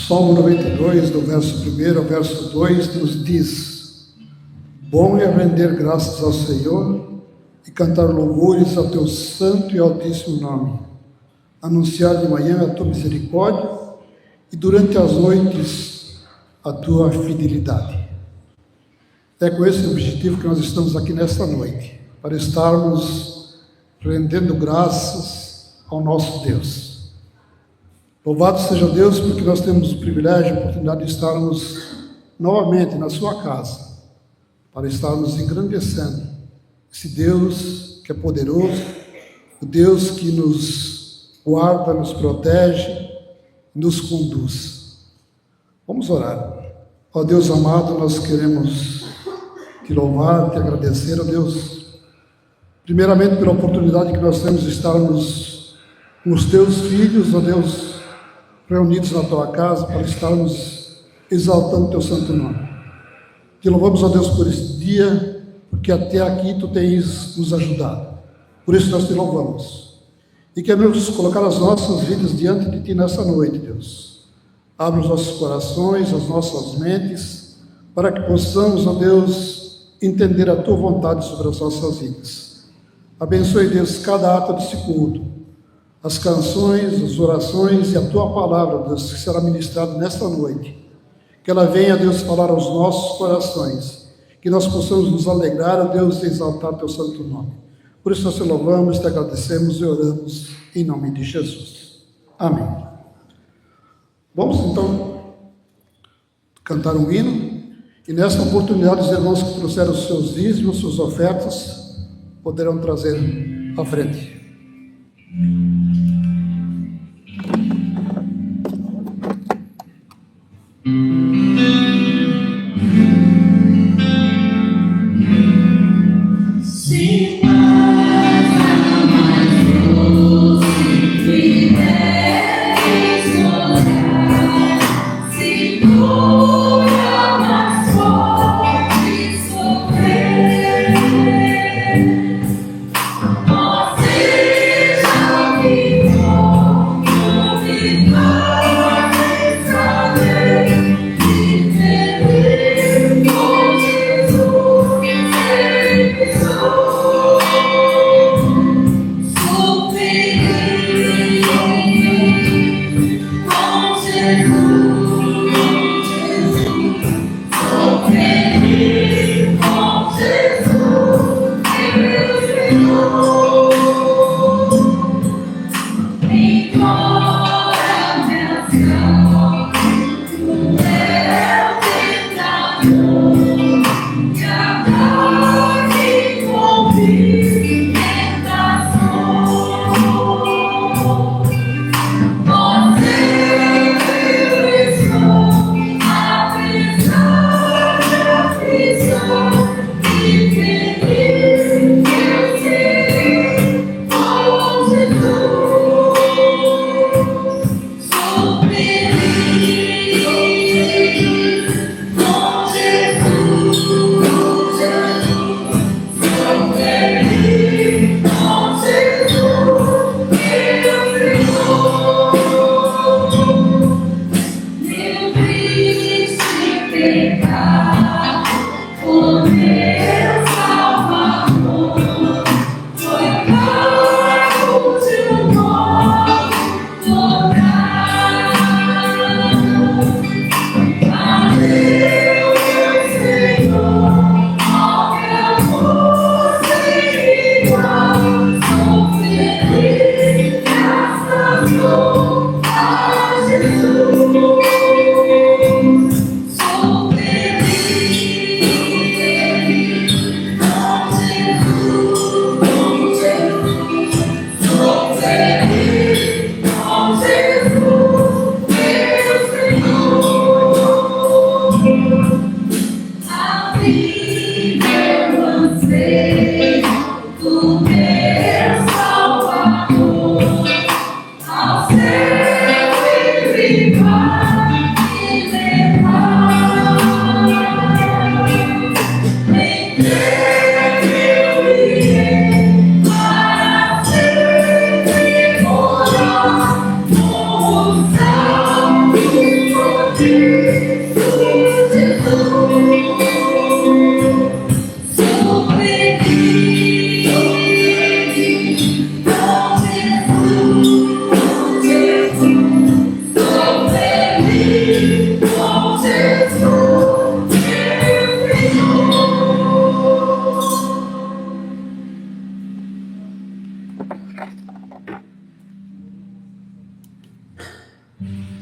Salmo 92, do verso 1 ao verso 2, nos diz: bom é render graças ao Senhor e cantar louvores ao teu santo e altíssimo nome, anunciar de manhã a tua misericórdia e durante as noites a tua fidelidade. É com esse objetivo que nós estamos aqui nesta noite, para estarmos rendendo graças ao nosso Deus. Louvado seja Deus, porque nós temos o privilégio e a oportunidade de estarmos novamente na sua casa, para estarmos engrandecendo esse Deus que é poderoso, o Deus que nos guarda, nos protege, nos conduz. Vamos orar. Ó Deus amado, nós queremos te louvar, te agradecer, ó Deus, primeiramente pela oportunidade que nós temos de estarmos com os teus filhos, ó Deus, reunidos na tua casa para estarmos exaltando o teu santo nome. Te louvamos, ó Deus, por esse dia, porque até aqui tu tens nos ajudado. Por isso nós te louvamos. E queremos colocar as nossas vidas diante de ti nessa noite, Deus. Abre os nossos corações, as nossas mentes, para que possamos, ó Deus, entender a tua vontade sobre as nossas vidas. Abençoe, Deus, cada ato desse culto, as canções, as orações e a tua palavra, Deus, que será ministrada nesta noite. Que ela venha, Deus, falar aos nossos corações, que nós possamos nos alegrar, ó Deus, e exaltar teu santo nome. Por isso nós te louvamos, te agradecemos e oramos em nome de Jesus. Amém. Vamos então cantar um hino, e nesta oportunidade os irmãos que trouxeram os seus dízimos, suas ofertas, poderão trazer à frente. Você já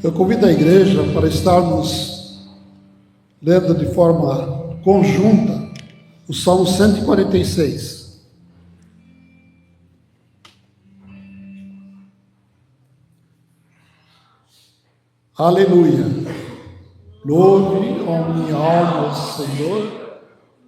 Eu convido a igreja para estarmos lendo de forma conjunta o Salmo 146. Aleluia! Louve, ó minha alma, o Senhor,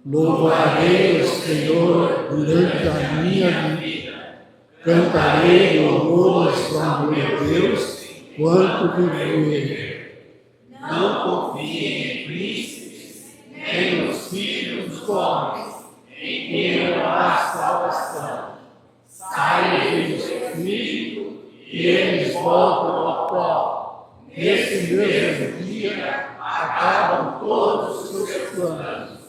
louvarei o Senhor durante a minha vida, cantarei louvores para o meu Deus, quanto viver. Não confie em príncipes, nem nos filhos dos homens, em quem não há salvação. Saem do espírito e eles voltam ao pó. Nesse mesmo dia acabam todos os seus planos.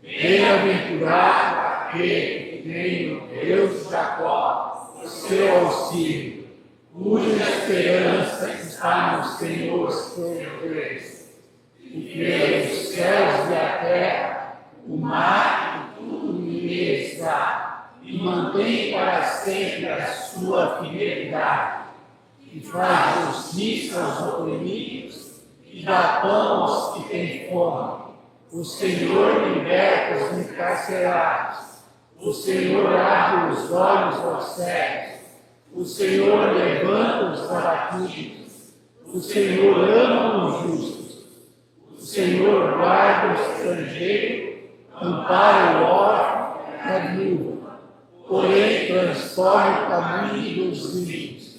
Bem-aventurado aquele que tem no Deus de Jacó o seu auxílio, cuja esperança está no Senhor seu Deus, que fez os céus e a terra, o mar e tudo lhe está, e mantém para sempre a sua fidelidade, que faz justiça aos oprimidos e dá pão aos que têm fome. O Senhor liberta os encarcerados, o Senhor abre os olhos aos cegos, o Senhor levanta os abatidos, o Senhor ama os justos, o Senhor guarda o estrangeiro, ampara o órfão e a viúva, porém transforma o caminho dos ímpios.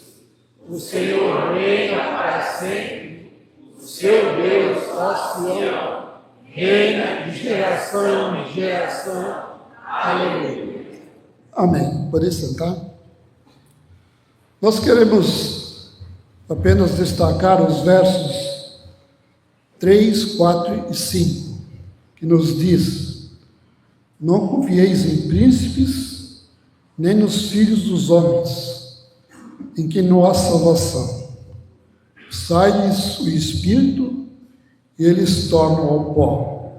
O Senhor reina para sempre, o seu Deus, ó Sião, reina de geração em geração. Aleluia. Amém. Pode sentar. Nós queremos apenas destacar os versos 3, 4 e 5, que nos diz: não confieis em príncipes, nem nos filhos dos homens, em quem não há salvação. Sai-lhes o espírito e eles tornam ao pó.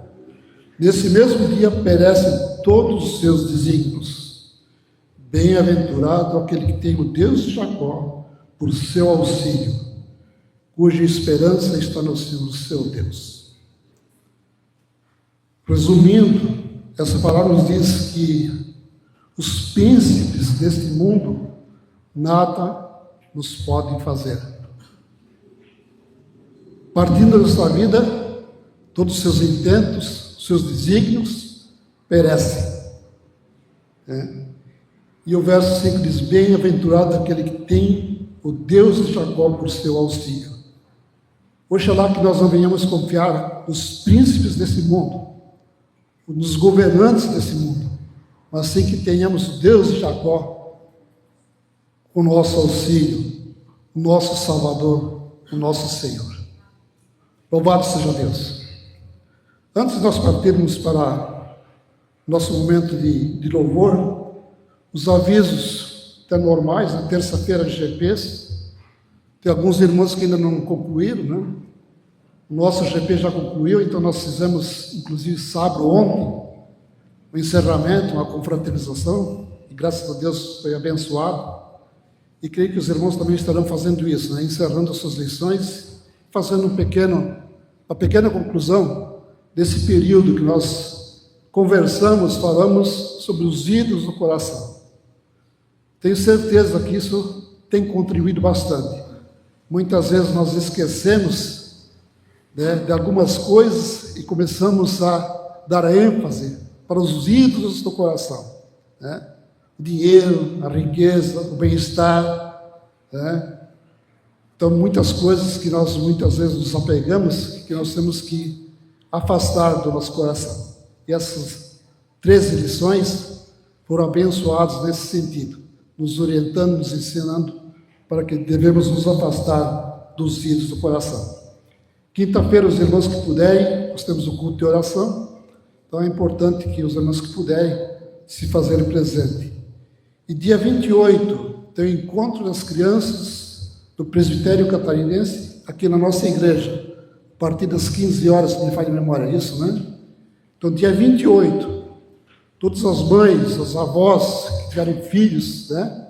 Nesse mesmo dia perecem todos os seus desígnios. Bem-aventurado aquele que tem o Deus de Jacó por seu auxílio, cuja esperança está no Senhor, seu Deus. Resumindo, essa palavra nos diz que os príncipes deste mundo nada nos podem fazer. Partindo desta vida, todos os seus intentos, os seus desígnios perecem. E o verso 5 diz: bem-aventurado aquele que tem o Deus de Jacó por seu auxílio. Oxalá que nós não venhamos confiar nos príncipes desse mundo, nos governantes desse mundo, mas sim que tenhamos o Deus de Jacó o nosso auxílio, o nosso Salvador, o nosso Senhor. Louvado seja Deus. Antes de nós partirmos para nosso momento de louvor, os avisos até normais, na terça-feira de GPs, tem alguns irmãos que ainda não concluíram, né? O nosso GP já concluiu, então nós fizemos, inclusive sábado, ontem, o encerramento, uma confraternização, e graças a Deus foi abençoado, e creio que os irmãos também estarão fazendo isso, né? Encerrando as suas lições, fazendo uma pequena conclusão desse período que nós conversamos, falamos sobre os ídolos do coração. Tenho certeza que isso tem contribuído bastante. Muitas vezes nós esquecemos, né, de algumas coisas e começamos a dar ênfase para os ídolos do coração, né? O dinheiro, a riqueza, o bem-estar, né? Então, muitas coisas que nós muitas vezes nos apegamos, que nós temos que afastar do nosso coração. E essas 13 lições foram abençoadas nesse sentido, nos orientando, nos ensinando para que devemos nos afastar dos ídolos do coração. Quinta-feira, os irmãos que puderem, nós temos o culto de oração, então é importante que os irmãos que puderem se fazerem presente. E dia 28 tem o encontro das crianças do Presbitério Catarinense, aqui na nossa igreja, a partir das 15 horas, se me faz de memória isso, né? Então, dia 28, todas as mães, as avós que tiveram filhos, né,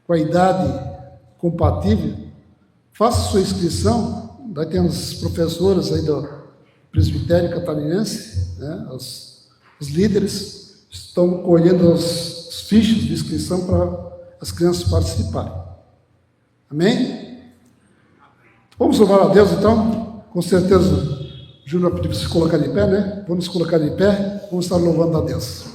com a idade compatível, faça sua inscrição, Daí tem as professoras aí do presbitério catarinense, né? Os líderes estão colhendo as fichas de inscrição para as crianças participarem. Amém? Vamos louvar a Deus então? Com certeza, Júnior pediu para se colocar de pé, né? Vamos colocar de pé, vamos estar louvando a Deus.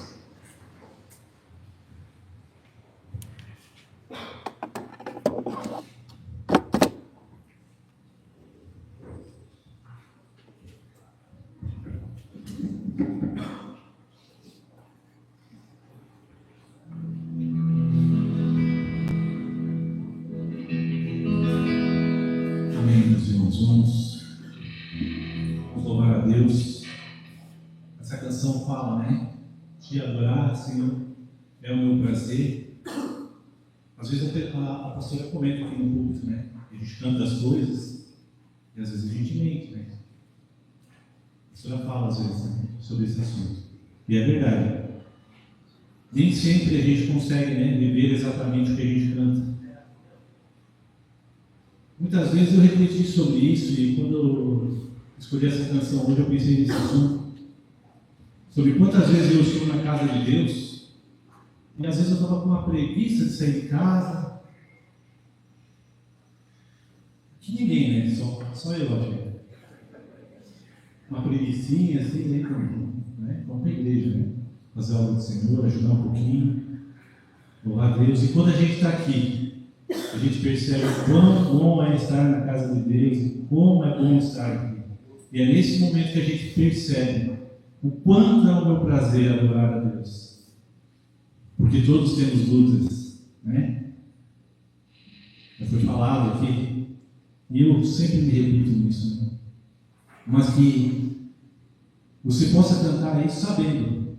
Vamos louvar a Deus. Essa canção fala, né? Te adorar, Senhor, é o meu prazer. Às vezes a pastora comenta aqui no púlpito, né? A gente canta as coisas e às vezes a gente mente, né? A pastora fala às vezes, né, sobre esse assunto. E é verdade. Nem sempre a gente consegue, né, viver exatamente o que a gente canta. Muitas vezes eu refleti sobre isso e quando eu escolhi essa canção hoje eu pensei nesse assunto. Sobre quantas vezes eu estou na casa de Deus e às vezes eu estava com uma preguiça de sair de casa. Que ninguém, né? Só eu acho. Uma preguicinha assim, né? Vamos para a igreja, né? Fazer a obra do Senhor, ajudar um pouquinho, louvar a Deus. E quando a gente está aqui, a gente percebe o quão bom é estar na casa de Deus e como é bom estar aqui. E é nesse momento que a gente percebe o quanto é o meu prazer adorar a Deus. Porque todos temos lutas, né? Já foi falado aqui, e eu sempre me repito nisso, né? Mas que você possa cantar isso sabendo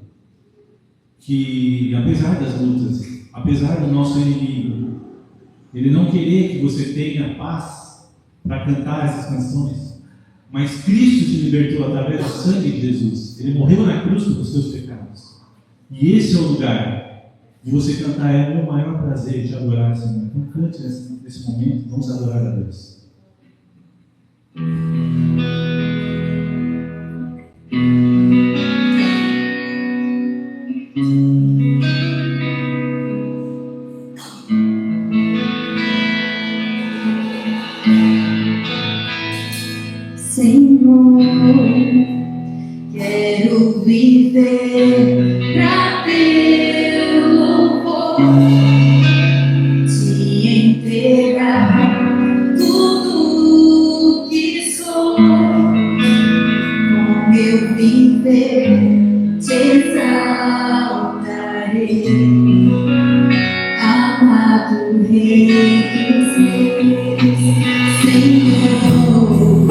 que, apesar das lutas, apesar do nosso inimigo, ele não querer que você tenha paz para cantar essas canções, mas Cristo te libertou através do sangue de Jesus. Ele morreu na cruz pelos seus pecados. E esse é o lugar de você cantar. É o meu maior prazer te adorar, Senhor. Então cante nesse momento, vamos adorar a Deus. Senhor, quero viver pra teu louvor, te entregar tudo que sou, com meu viver te exaltarei, amado Rei dos Reis, Senhor.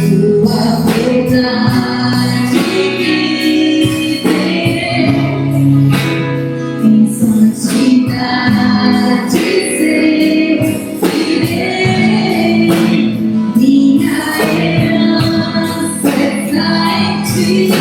Tua verdade viverei, em santidade servirei, minha herança está em ti.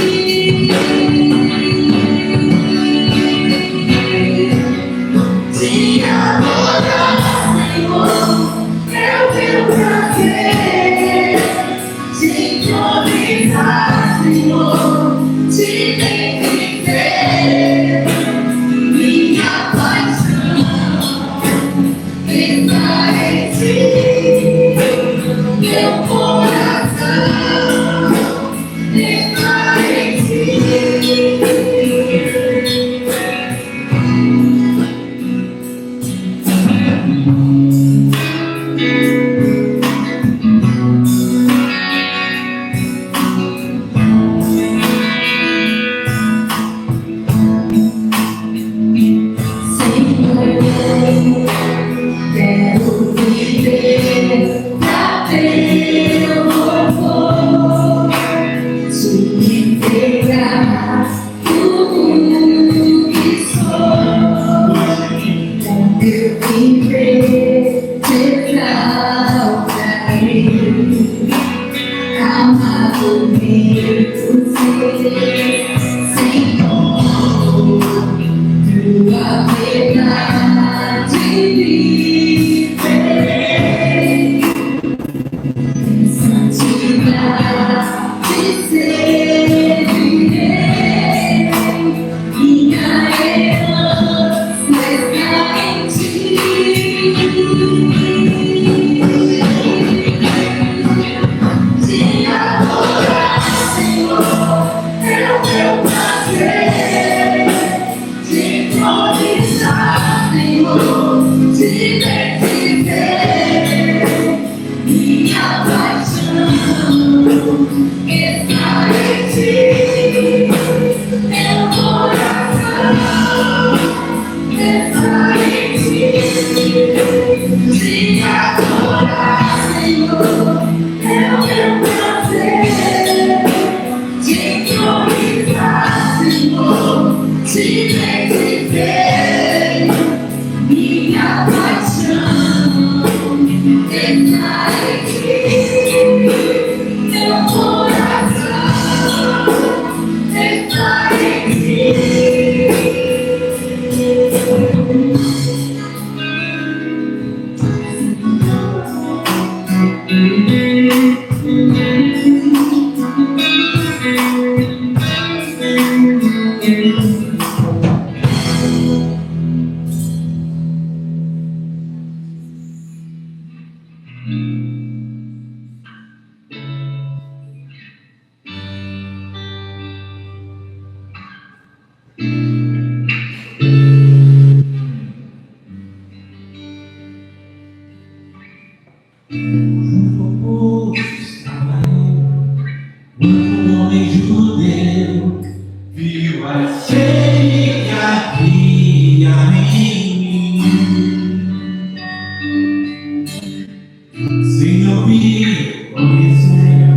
está, Senhor, te pertencer. Minha paixão está em ti, meu coração está em ti. Te adorar, Senhor, é o meu prazer. Te glorificar, Senhor, te bendizer. Minha paixão está em ti, meu coração está em ti. Um homem judeu viu a sede que havia em mim, sem ouvir, conheceu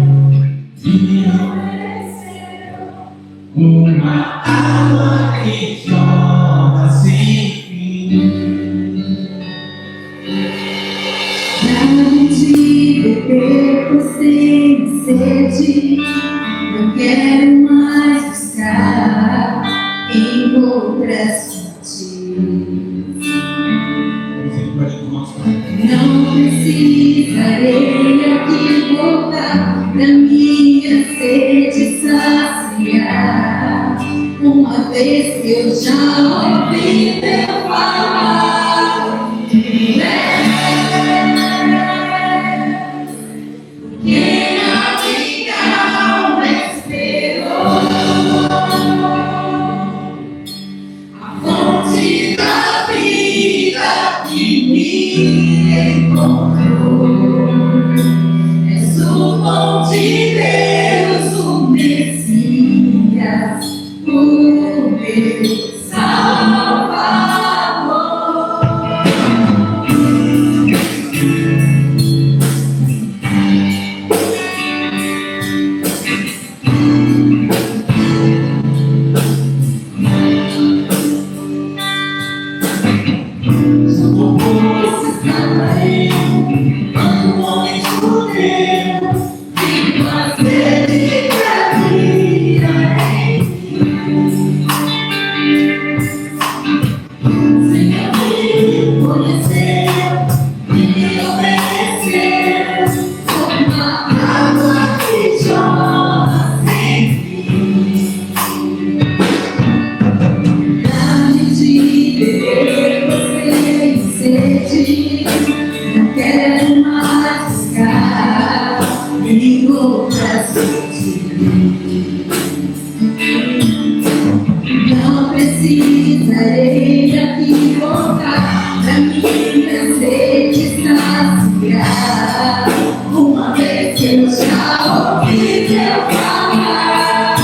e me ofereceu uma água que jorra sem fim. Dá-me de beber, você me sede. Não quero mais buscar em outras fontes. Não precisarei aqui voltar pra minha sede saciar. Uma vez que eu já ouvi teu falar, quem a minha alma esperou, a fonte da vida que me encontrou. És o dom de Deus, o Messias, o meu Salvador. Não quero mais buscar em outras fontes. Não precisarei aqui voltar pra minha sede saciar. Uma vez que eu já ouvi teu falar,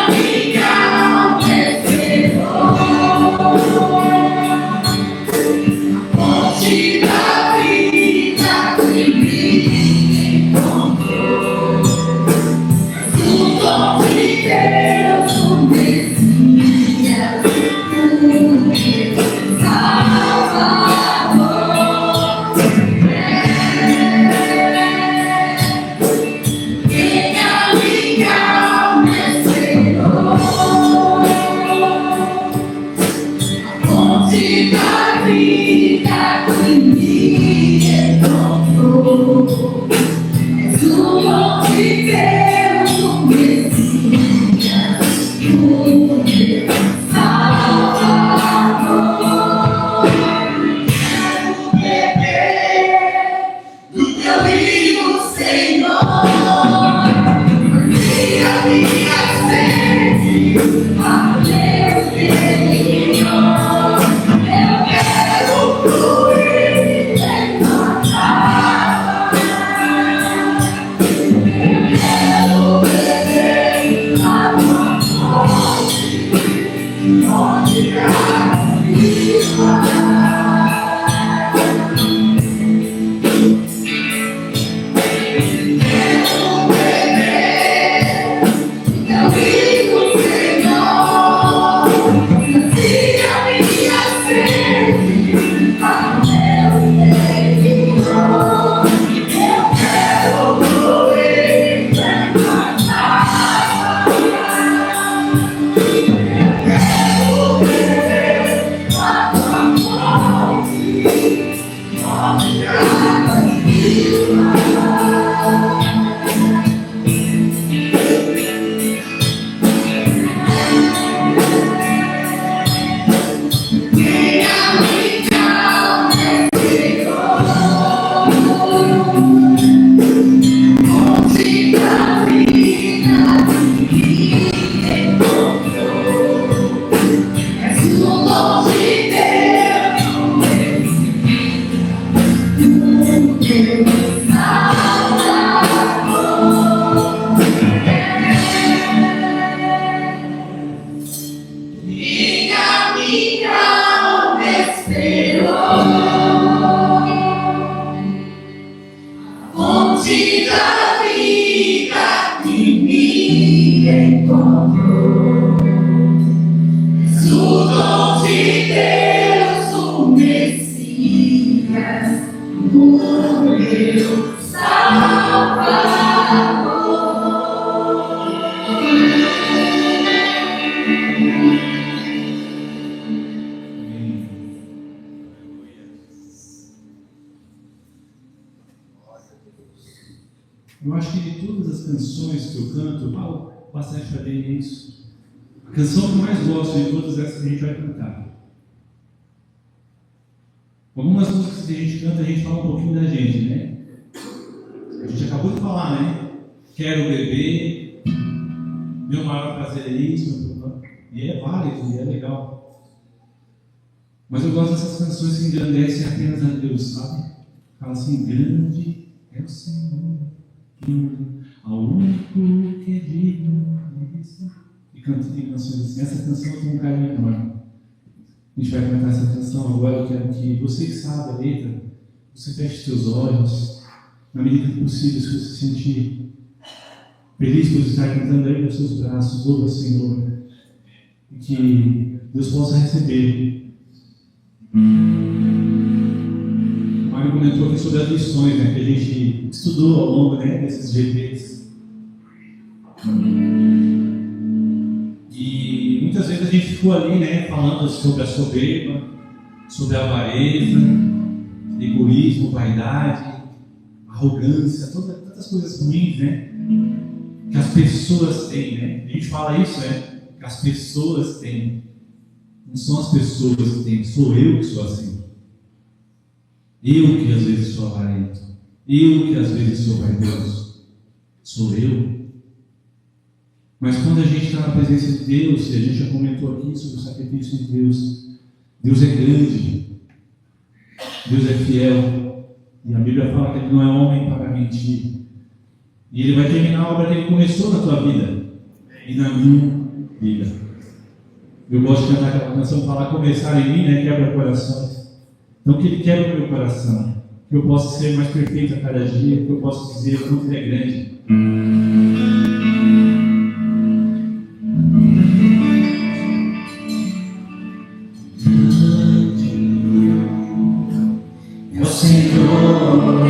minha alma esperou, a fonte da vida que me encontrou. És o dom de Deus, o Messias, o meu encontrou. És o dom de Deus, o Messias, o meu Salvador. Eu acho que de todas as canções que eu canto, eu falo bastante para ele isso. A canção que eu mais gosto de todas essas que a gente vai cantar. Algumas músicas que a gente canta, a gente fala um pouquinho da gente, né? A gente acabou de falar, né? Quero beber, meu maior prazer é isso, e é válido, e é legal. Mas eu gosto dessas canções que engrandecem apenas a Deus, sabe? Fala assim, grande é o Senhor. Ao único que é digno disso. E tem canções assim. Essa canção tem um carinho enorme. A gente vai cantar essa canção agora. Eu quero que você que sabe a letra, você feche seus olhos, na medida do possível, se você se sentir feliz por estar cantando aí nos seus braços, louva o Senhor, e que Deus possa receber. Mário comentou aqui sobre as lições, né, que a gente estudou ao longo, né, desses GPs. E muitas vezes a gente ficou ali, né, falando sobre a soberba, sobre a avareza, egoísmo, vaidade, arrogância, tantas coisas ruins, né, que as pessoas têm, né. A gente fala isso, né, que as pessoas têm. Não são as pessoas que têm, sou eu que sou assim. Eu que às vezes sou avarento, eu que às vezes sou vaidoso, sou eu. Mas quando a gente está na presença de Deus, e a gente já comentou aqui sobre o sacrifício de Deus, Deus é grande, Deus é fiel, e a Bíblia fala que Ele não é homem para mentir, e Ele vai terminar a obra que Ele começou na tua vida e na minha vida. Eu gosto de cantar aquela canção, falar começar em mim, né, quebra corações. Então que Ele quebra o meu coração, que eu possa ser mais perfeito a cada dia, que eu possa dizer o quanto Ele é grande. É o Senhor,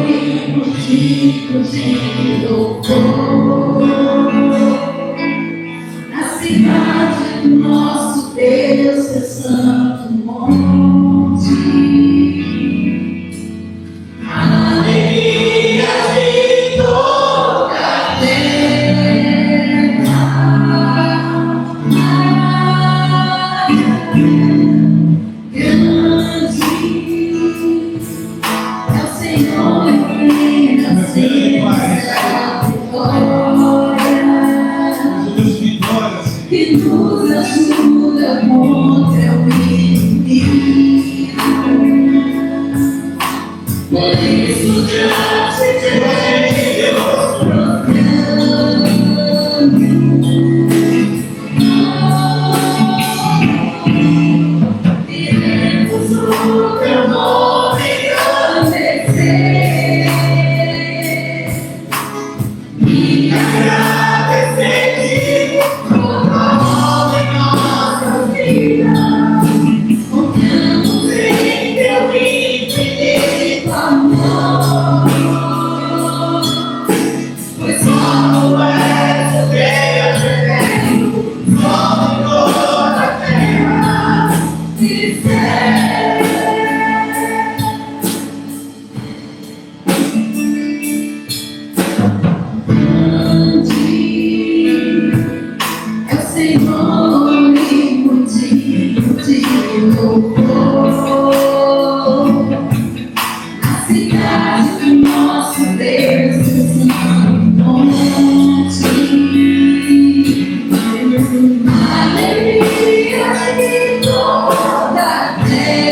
motivo de louvor, na cidade do nosso Deus, é santo monte. Que nos ajuda contra o inimigo. Por isso, diante de Deus, iremos o teu nome agradecer e agradecer. Confiamos em teu infinito amor, pois só és o Deus eterno, Salvador da terra e céu. Grande é o Senhor e motivo de louvor, na cidade do nosso Deus, o santo monte. Alegria de toda a terra.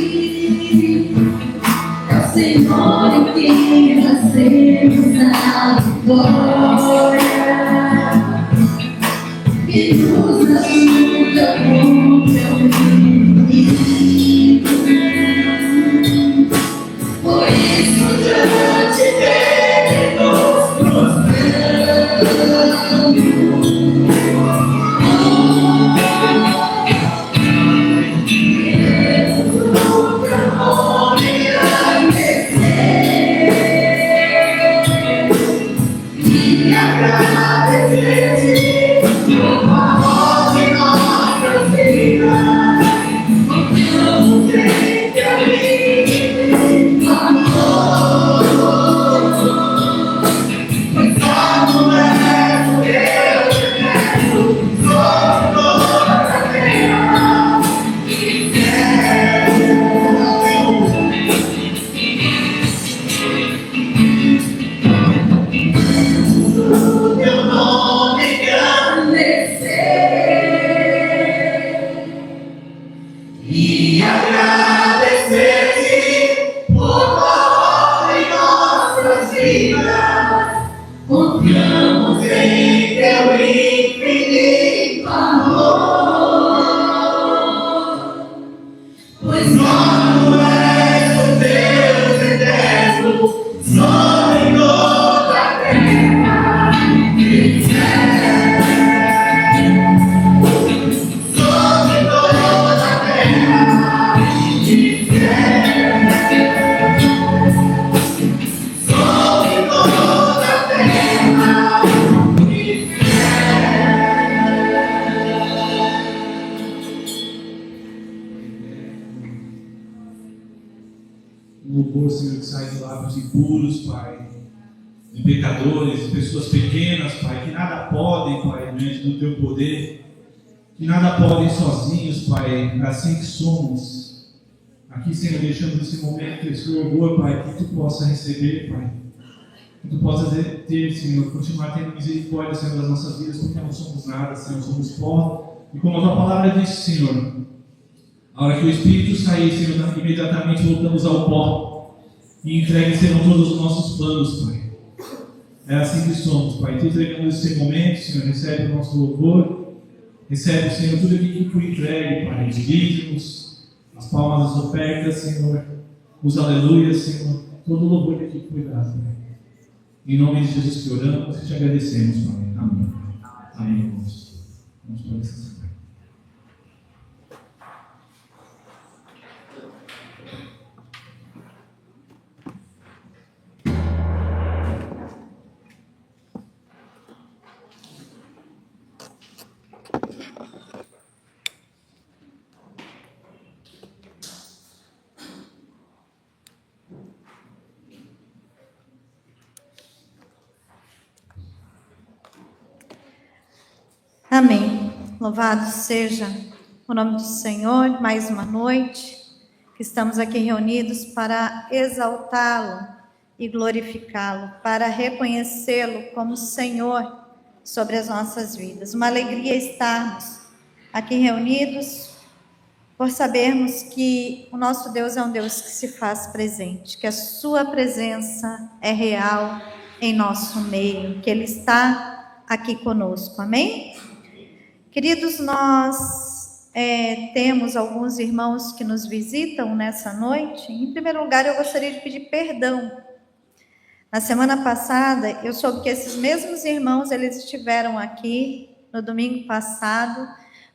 Grande é o Senhor em quem nascemos a glória, que nos ajuda contra o inimigo. um louvor, Senhor, que sai de lábios impuros, Pai, de pecadores, de pessoas pequenas, Pai, que nada podem, Pai, diante do Teu poder, que nada podem sozinhos, Pai, assim que somos. Aqui, Senhor, deixamos esse momento, esse louvor, Pai, que Tu possa receber, Pai, que Tu possa ter, Senhor, continuar tendo misericórdia, Senhor, das nossas vidas, porque não somos nada, Senhor, somos pó. E como a Tua palavra diz, Senhor, a hora que o Espírito sair, Senhor, imediatamente voltamos ao pó e entregues serão todos os nossos planos, Pai. É assim que somos, Pai. Te entregamos esse momento, Senhor, recebe o nosso louvor, recebe, Senhor, tudo aquilo que foi entregue, Pai, os dízimos, as palmas das ofertas, Senhor, os aleluias, Senhor, todo o louvor que foi dado, Pai. Em nome de Jesus que oramos e te agradecemos, Pai. Amém. Amém, irmãos. Vamos para essa semana. Amém. Louvado seja o nome do Senhor, mais uma noite que estamos aqui reunidos para exaltá-lo e glorificá-lo, para reconhecê-lo como Senhor sobre as nossas vidas. Uma alegria estarmos aqui reunidos por sabermos que o nosso Deus é um Deus que se faz presente, que a sua presença é real em nosso meio, que Ele está aqui conosco. Amém? Queridos, nós temos alguns irmãos que nos visitam nessa noite. Em primeiro lugar, eu gostaria de pedir perdão. Na semana passada, eu soube que esses mesmos irmãos, eles estiveram aqui no domingo passado,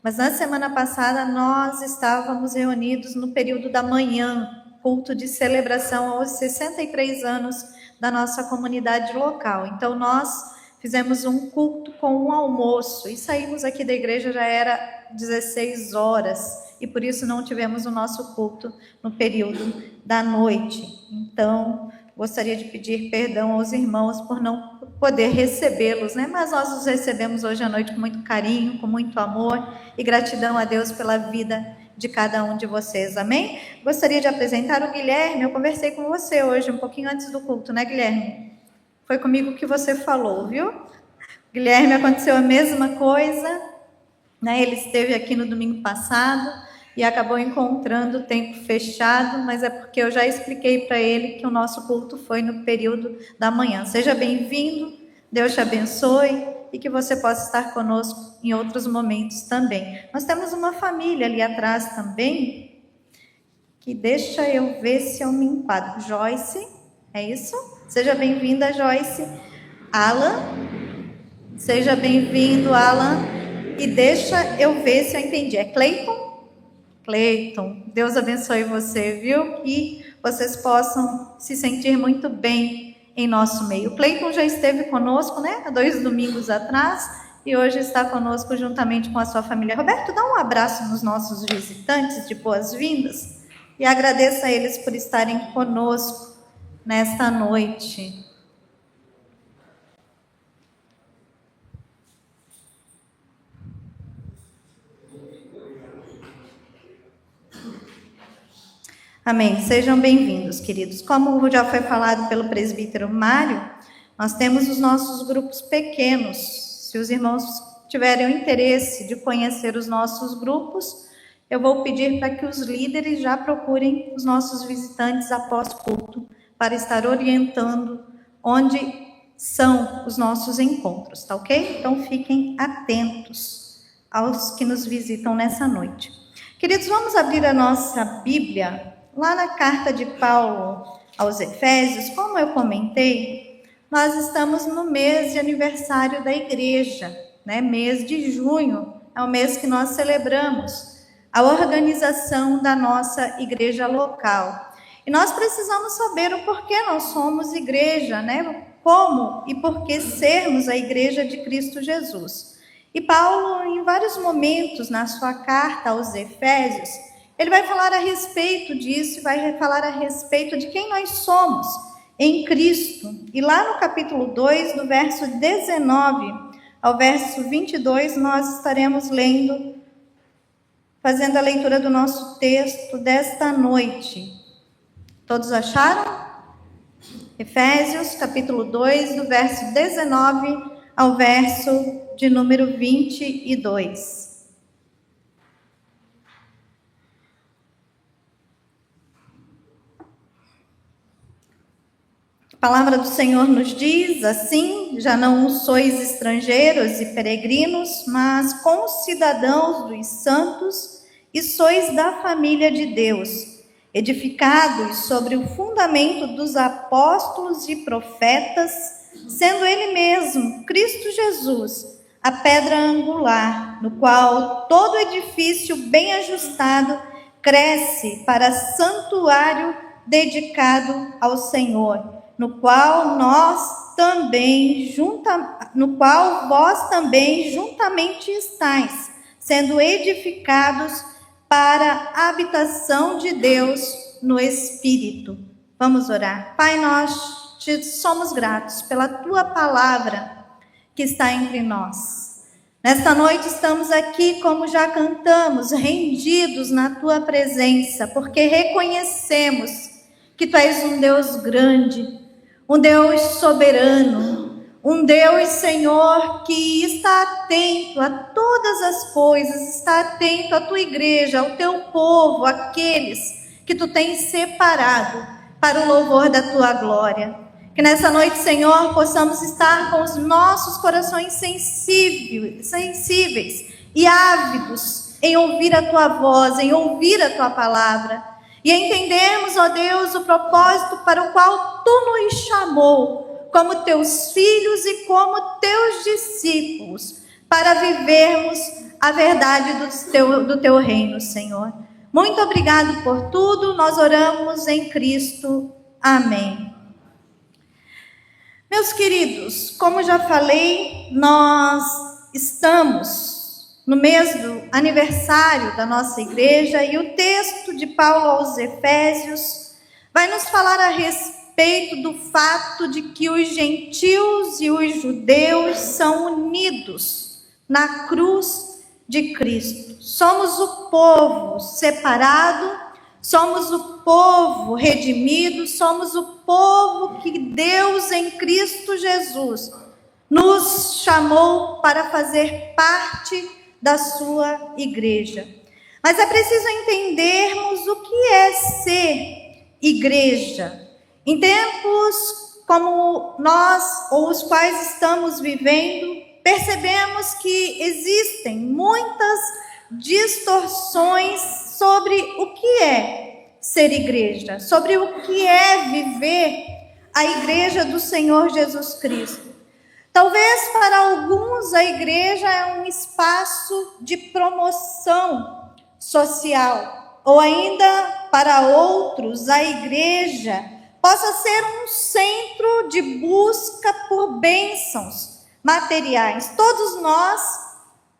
mas na semana passada nós estávamos reunidos no período da manhã, culto de celebração aos 63 anos da nossa comunidade local. Então nós fizemos um culto com um almoço e saímos aqui da igreja, já era 16 horas, e por isso não tivemos o nosso culto no período da noite. Então, gostaria de pedir perdão aos irmãos por não poder recebê-los, né? Mas nós os recebemos hoje à noite com muito carinho, com muito amor e gratidão a Deus pela vida de cada um de vocês, amém? Gostaria de apresentar o Guilherme. Eu conversei com você hoje, um pouquinho antes do culto, né, Guilherme? Foi comigo que você falou, viu? Guilherme, aconteceu a mesma coisa, né? Ele esteve aqui no domingo passado e acabou encontrando o tempo fechado, mas é porque eu já expliquei para ele que o nosso culto foi no período da manhã. Seja bem-vindo, Deus te abençoe e que você possa estar conosco em outros momentos também. Nós temos uma família ali atrás também, que deixa eu ver se eu me enquadro. Joyce, é isso? Seja bem-vinda, Joyce. Alan, seja bem-vindo, Alan. E deixa eu ver se eu entendi. É Cleiton? Cleiton, Deus abençoe você, viu? Que vocês possam se sentir muito bem em nosso meio. O Cleiton já esteve conosco, né? Há 2 domingos atrás. E hoje está conosco juntamente com a sua família. Roberto, dá um abraço nos nossos visitantes de boas-vindas. E agradeça a eles por estarem conosco nesta noite. Amém. Sejam bem-vindos, queridos. Como já foi falado pelo presbítero Mário, nós temos os nossos grupos pequenos. Se os irmãos tiverem o interesse de conhecer os nossos grupos, eu vou pedir para que os líderes já procurem os nossos visitantes após culto, para estar orientando onde são os nossos encontros, tá ok? Então fiquem atentos aos que nos visitam nessa noite. Queridos, vamos abrir a nossa Bíblia lá na carta de Paulo aos Efésios. Como eu comentei, nós estamos no mês de aniversário da igreja, né? Mês de junho é o mês que nós celebramos a organização da nossa igreja local. E nós precisamos saber o porquê nós somos igreja, né? Como e por que sermos a igreja de Cristo Jesus. E Paulo, em vários momentos na sua carta aos Efésios, Ele vai falar a respeito disso, vai falar a respeito de quem nós somos em Cristo. E lá no capítulo 2, do verso 19 ao verso 22, nós estaremos lendo, fazendo a leitura do nosso texto desta noite. Todos acharam? Efésios, capítulo 2, do verso 19 ao verso de número 22. A palavra do Senhor nos diz assim: já não sois estrangeiros e peregrinos, mas concidadãos dos santos, e sois da família de Deus, edificados sobre o fundamento dos apóstolos e profetas, sendo ele mesmo, Cristo Jesus, a pedra angular, no qual todo edifício bem ajustado cresce para santuário dedicado ao Senhor, no qual vós também juntamente estáis, sendo edificados para a habitação de Deus no Espírito. Vamos orar. Pai, nós te somos gratos pela tua palavra que está entre nós. Nesta noite estamos aqui, como já cantamos, rendidos na tua presença, porque reconhecemos que tu és um Deus grande, um Deus soberano, um Deus, Senhor, que está atento a todas as coisas, está atento à tua igreja, ao teu povo, aqueles que tu tens separado para o louvor da tua glória. Que nessa noite, Senhor, possamos estar com os nossos corações sensíveis e ávidos em ouvir a tua voz, em ouvir a tua palavra. E entendermos, ó Deus, o propósito para o qual tu nos chamou, como teus filhos e como teus discípulos, para vivermos a verdade do teu reino, Senhor. Muito obrigado por tudo, nós oramos em Cristo. Amém. Meus queridos, como já falei, nós estamos no mês do aniversário da nossa igreja, e o texto de Paulo aos Efésios vai nos falar a respeito do fato de que os gentios e os judeus são unidos na cruz de Cristo. Somos o povo separado, somos o povo redimido, somos o povo que Deus em Cristo Jesus nos chamou para fazer parte da sua igreja. Mas é preciso entendermos o que é ser igreja. Em tempos como nós, ou os quais estamos vivendo, percebemos que existem muitas distorções sobre o que é ser igreja, sobre o que é viver a igreja do Senhor Jesus Cristo. Talvez para alguns a igreja é um espaço de promoção social, ou ainda para outros a igreja possa ser um centro de busca por bênçãos materiais. Todos nós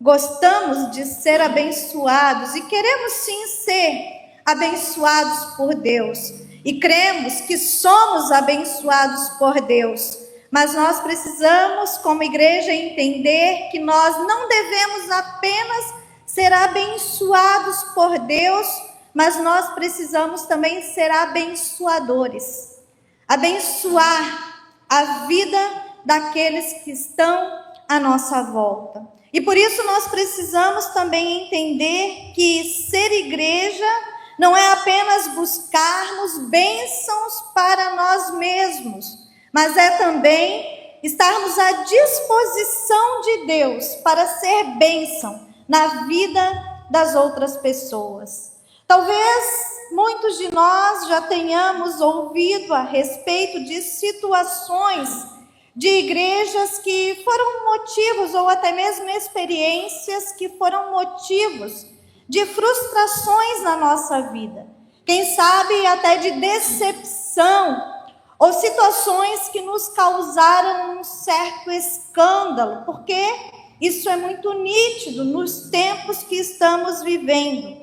gostamos de ser abençoados e queremos sim ser abençoados por Deus, e cremos que somos abençoados por Deus. Mas nós precisamos, como igreja, entender que nós não devemos apenas ser abençoados por Deus, mas nós precisamos também ser abençoadores. Abençoar a vida daqueles que estão à nossa volta. E por isso nós precisamos também entender que ser igreja não é apenas buscarmos bênçãos para nós mesmos, mas é também estarmos à disposição de Deus para ser bênção na vida das outras pessoas. Talvez muitos de nós já tenhamos ouvido a respeito de situações de igrejas que foram motivos, ou até mesmo experiências que foram motivos de frustrações na nossa vida. Quem sabe até de decepção, ou situações que nos causaram um certo escândalo, porque isso é muito nítido nos tempos que estamos vivendo.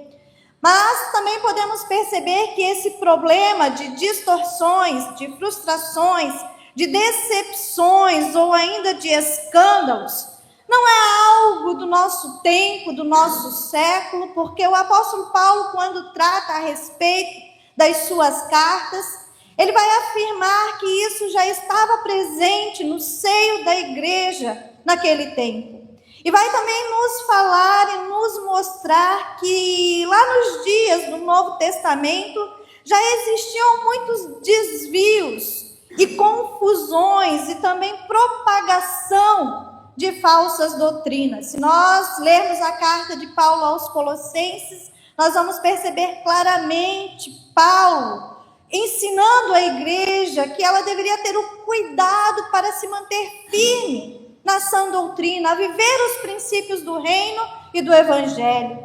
Mas também podemos perceber que esse problema de distorções, de frustrações, de decepções ou ainda de escândalos, não é algo do nosso tempo, do nosso século, porque o apóstolo Paulo, quando trata a respeito das suas cartas, ele vai afirmar que isso já estava presente no seio da igreja naquele tempo. E vai também nos falar e nos mostrar que lá nos dias do Novo Testamento já existiam muitos desvios e confusões e também propagação de falsas doutrinas. Se nós lermos a carta de Paulo aos Colossenses, nós vamos perceber claramente Paulo ensinando a igreja que ela deveria ter o cuidado para se manter firme na sã doutrina, a viver os princípios do reino e do evangelho.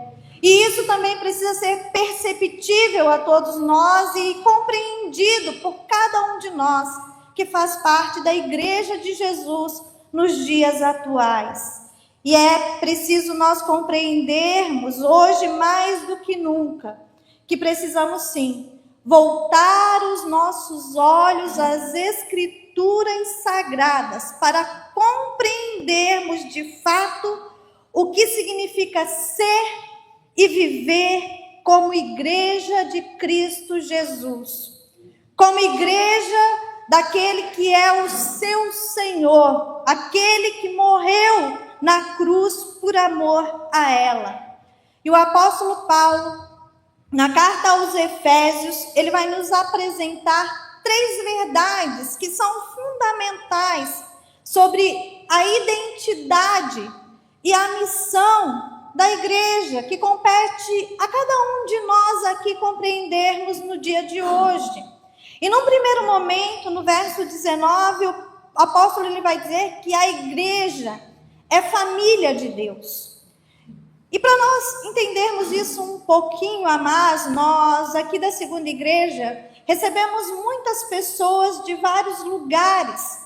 E isso também precisa ser perceptível a todos nós e compreendido por cada um de nós que faz parte da igreja de Jesus nos dias atuais. E é preciso nós compreendermos hoje mais do que nunca que precisamos sim voltar os nossos olhos às Escrituras sagradas para compreendermos de fato o que significa ser e viver como igreja de Cristo Jesus, como igreja daquele que é o seu Senhor, aquele que morreu na cruz por amor a ela. E o apóstolo Paulo, na carta aos Efésios, ele vai nos apresentar 3 verdades que são fundamentais sobre a identidade e a missão da igreja, que compete a cada um de nós aqui compreendermos no dia de hoje. E num primeiro momento, no verso 19, o apóstolo ele vai dizer que a igreja é família de Deus. E para nós entendermos isso um pouquinho a mais, nós aqui da Segunda Igreja recebemos muitas pessoas de vários lugares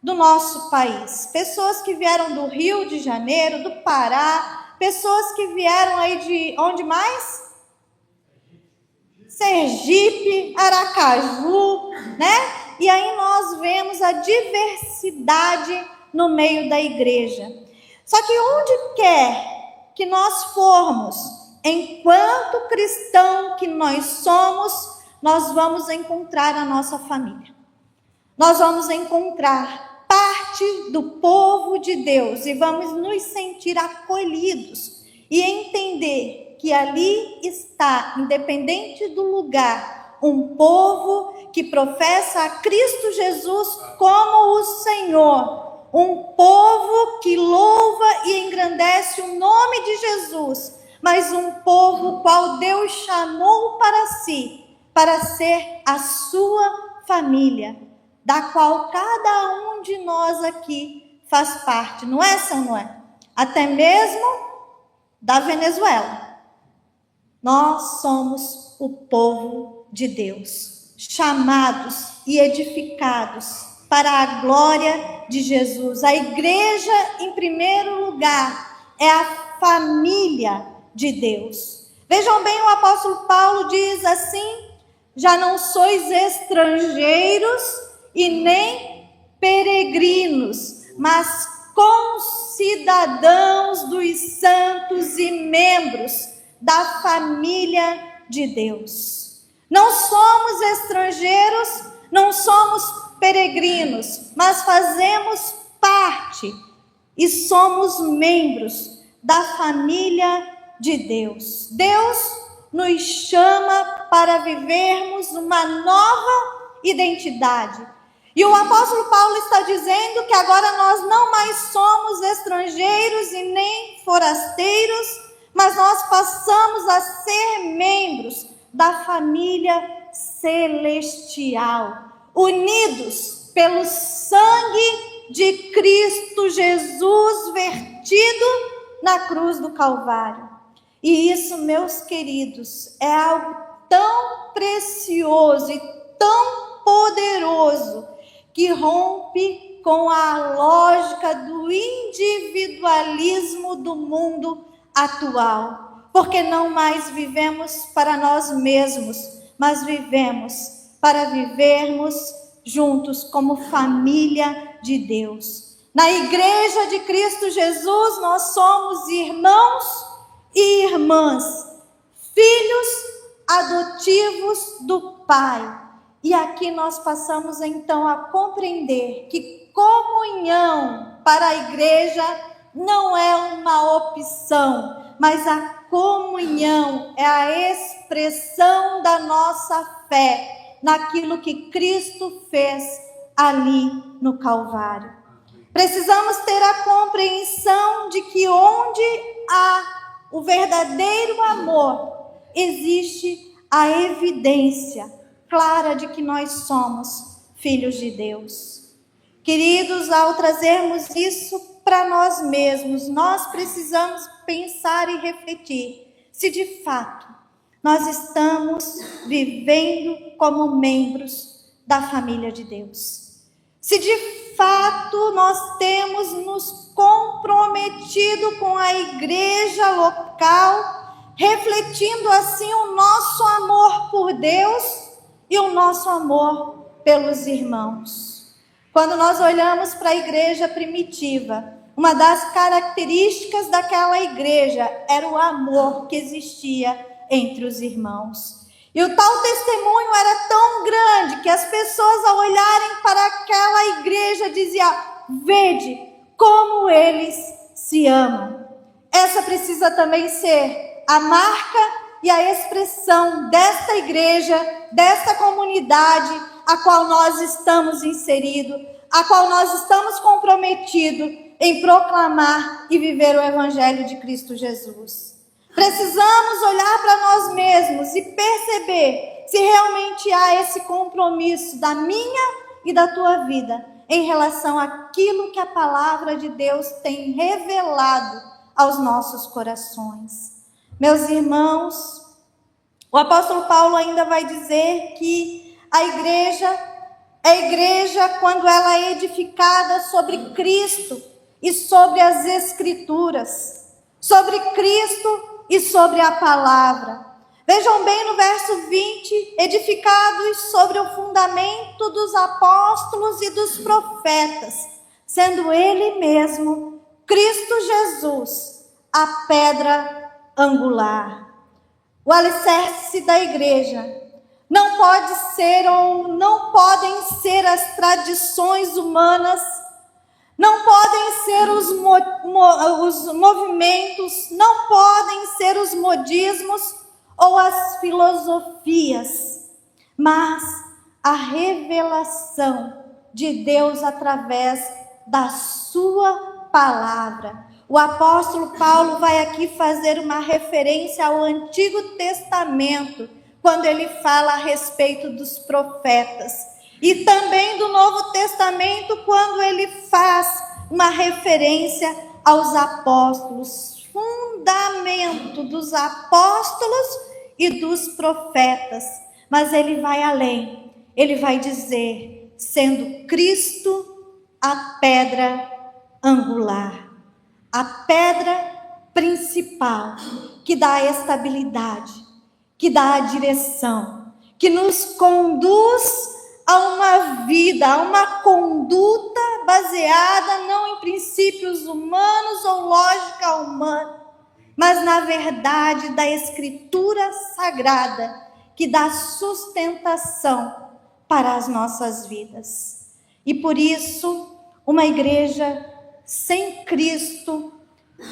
do nosso país. Pessoas que vieram do Rio de Janeiro, do Pará, pessoas que vieram aí de onde mais? Sergipe, Aracaju, né? E aí nós vemos a diversidade no meio da igreja. Só que onde quer que nós formos, enquanto cristão que nós somos, nós vamos encontrar a nossa família. Nós vamos encontrar parte do povo de Deus e vamos nos sentir acolhidos e entender que ali está, independente do lugar, um povo que professa a Cristo Jesus como o Senhor. Um povo que louva e engrandece o nome de Jesus, mas um povo qual Deus chamou para si, para ser a sua família, da qual cada um de nós aqui faz parte, não é, São Noé? Até mesmo da Venezuela. Nós somos o povo de Deus, chamados e edificados para a glória de Jesus. A igreja, em primeiro lugar, é a família de Deus. Vejam bem, o apóstolo Paulo diz assim: já não sois estrangeiros e nem peregrinos, mas concidadãos dos santos e membros da família de Deus. Não somos estrangeiros, não somos peregrinos, mas fazemos parte e somos membros da família de Deus. Deus nos chama para vivermos uma nova identidade. E o apóstolo Paulo está dizendo que agora nós não mais somos estrangeiros e nem forasteiros, mas nós passamos a ser membros da família celestial, unidos pelo sangue de Cristo Jesus vertido na cruz do Calvário. E isso, meus queridos, é algo tão precioso e tão poderoso que rompe com a lógica do individualismo do mundo atual. porque não mais vivemos para nós mesmos, mas vivemos para vivermos juntos como família de Deus. Na Igreja de Cristo Jesus, nós somos irmãos e irmãs, filhos adotivos do Pai. E aqui nós passamos então a compreender que comunhão para a igreja não é uma opção, mas a comunhão é a expressão da nossa fé naquilo que Cristo fez ali no Calvário. Precisamos ter a compreensão de que onde há o verdadeiro amor, existe a evidência clara de que nós somos filhos de Deus. Queridos, ao trazermos isso para nós mesmos, nós precisamos pensar e refletir se de fato nós estamos vivendo como membros da família de Deus. Se de fato nós temos nos comprometido com a igreja local, refletindo assim o nosso amor por Deus e o nosso amor pelos irmãos. Quando nós olhamos para a igreja primitiva, uma das características daquela igreja era o amor que existia entre os irmãos. E o tal testemunho era tão grande que as pessoas, ao olharem para aquela igreja, diziam: vede como eles se amam. Essa precisa também ser a marca e a expressão desta igreja, desta comunidade a qual nós estamos inseridos, a qual nós estamos comprometidos em proclamar e viver o Evangelho de Cristo Jesus. Precisamos olhar para nós mesmos e perceber se realmente há esse compromisso da minha e da tua vida em relação àquilo que a palavra de Deus tem revelado aos nossos corações. Meus irmãos, o apóstolo Paulo ainda vai dizer que a igreja quando ela é edificada sobre Cristo e sobre as Escrituras, sobre Cristo e sobre a palavra. Vejam bem no verso 20, edificados sobre o fundamento dos apóstolos e dos profetas, sendo ele mesmo, Cristo Jesus, a pedra angular. O alicerce da igreja não pode ser ou não podem ser as tradições humanas, não podem ser os movimentos, não podem ser os modismos ou as filosofias, mas a revelação de Deus através da sua palavra. O apóstolo Paulo vai aqui fazer uma referência ao Antigo Testamento, quando ele fala a respeito dos profetas. E também do Novo Testamento, quando ele faz uma referência aos apóstolos, fundamento dos apóstolos e dos profetas. Mas ele vai além, ele vai dizer, sendo Cristo a pedra angular, a pedra principal, que dá a estabilidade, que dá a direção, que nos conduz a uma vida, a uma conduta baseada não em princípios humanos ou lógica humana, mas na verdade da Escritura Sagrada, que dá sustentação para as nossas vidas. E por isso, uma igreja sem Cristo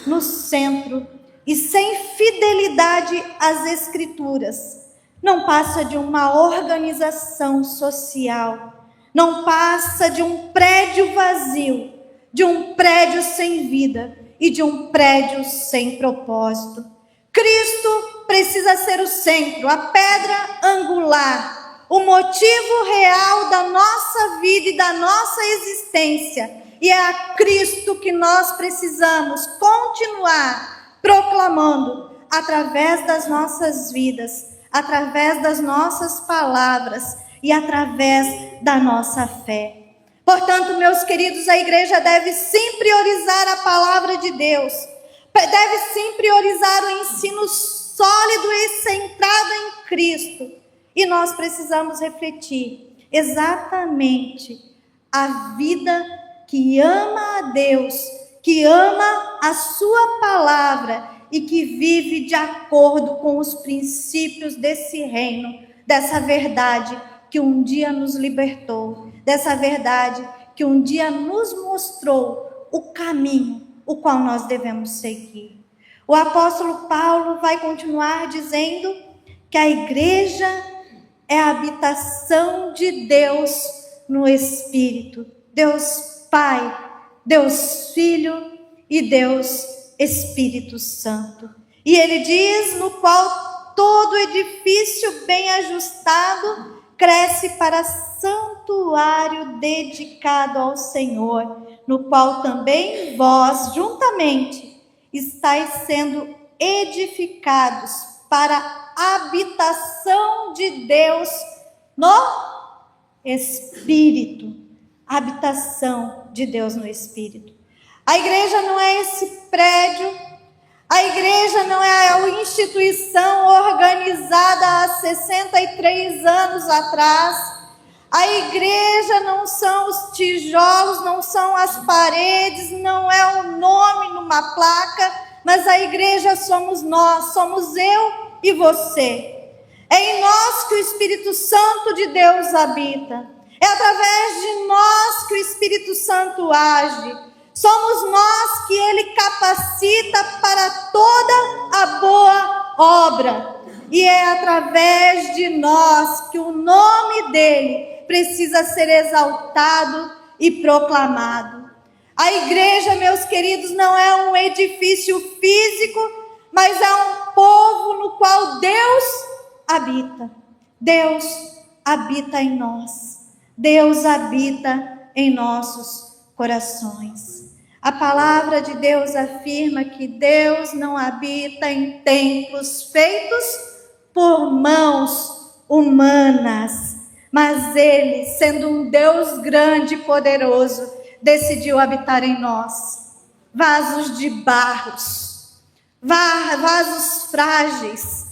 no centro e sem fidelidade às Escrituras, não passa de uma organização social, não passa de um prédio vazio, de um prédio sem vida e de um prédio sem propósito. Cristo precisa ser o centro, a pedra angular, o motivo real da nossa vida e da nossa existência. E é a Cristo que nós precisamos continuar proclamando através das nossas vidas, através das nossas palavras e através da nossa fé. Portanto, meus queridos, a igreja deve sim priorizar a palavra de Deus, deve sim priorizar o ensino sólido e centrado em Cristo. E nós precisamos refletir exatamente a vida que ama a Deus, que ama a sua palavra e que vive de acordo com os princípios desse reino, dessa verdade que um dia nos libertou, dessa verdade que um dia nos mostrou o caminho, o qual nós devemos seguir. O apóstolo Paulo vai continuar dizendo que a igreja é a habitação de Deus no Espírito. Deus Pai, Deus Filho e Deus Espírito Santo. E ele diz: no qual todo edifício bem ajustado cresce para santuário dedicado ao Senhor, no qual também vós, juntamente, estáis sendo edificados para a habitação de Deus no Espírito. Habitação de Deus no Espírito. A igreja não é esse prédio, a igreja não é a instituição organizada há 63 anos atrás, a igreja não são os tijolos, não são as paredes, não é o nome numa placa, mas a igreja somos nós, somos eu e você. É em nós que o Espírito Santo de Deus habita, é através de nós que o Espírito Santo age. Somos nós que Ele capacita para toda a boa obra. E é através de nós que o nome dEle precisa ser exaltado e proclamado. A igreja, meus queridos, não é um edifício físico, mas é um povo no qual Deus habita. Deus habita em nós. Deus habita em nossos corações. A palavra de Deus afirma que Deus não habita em templos feitos por mãos humanas, mas Ele, sendo um Deus grande e poderoso, decidiu habitar em nós. Vasos de barros, vasos frágeis,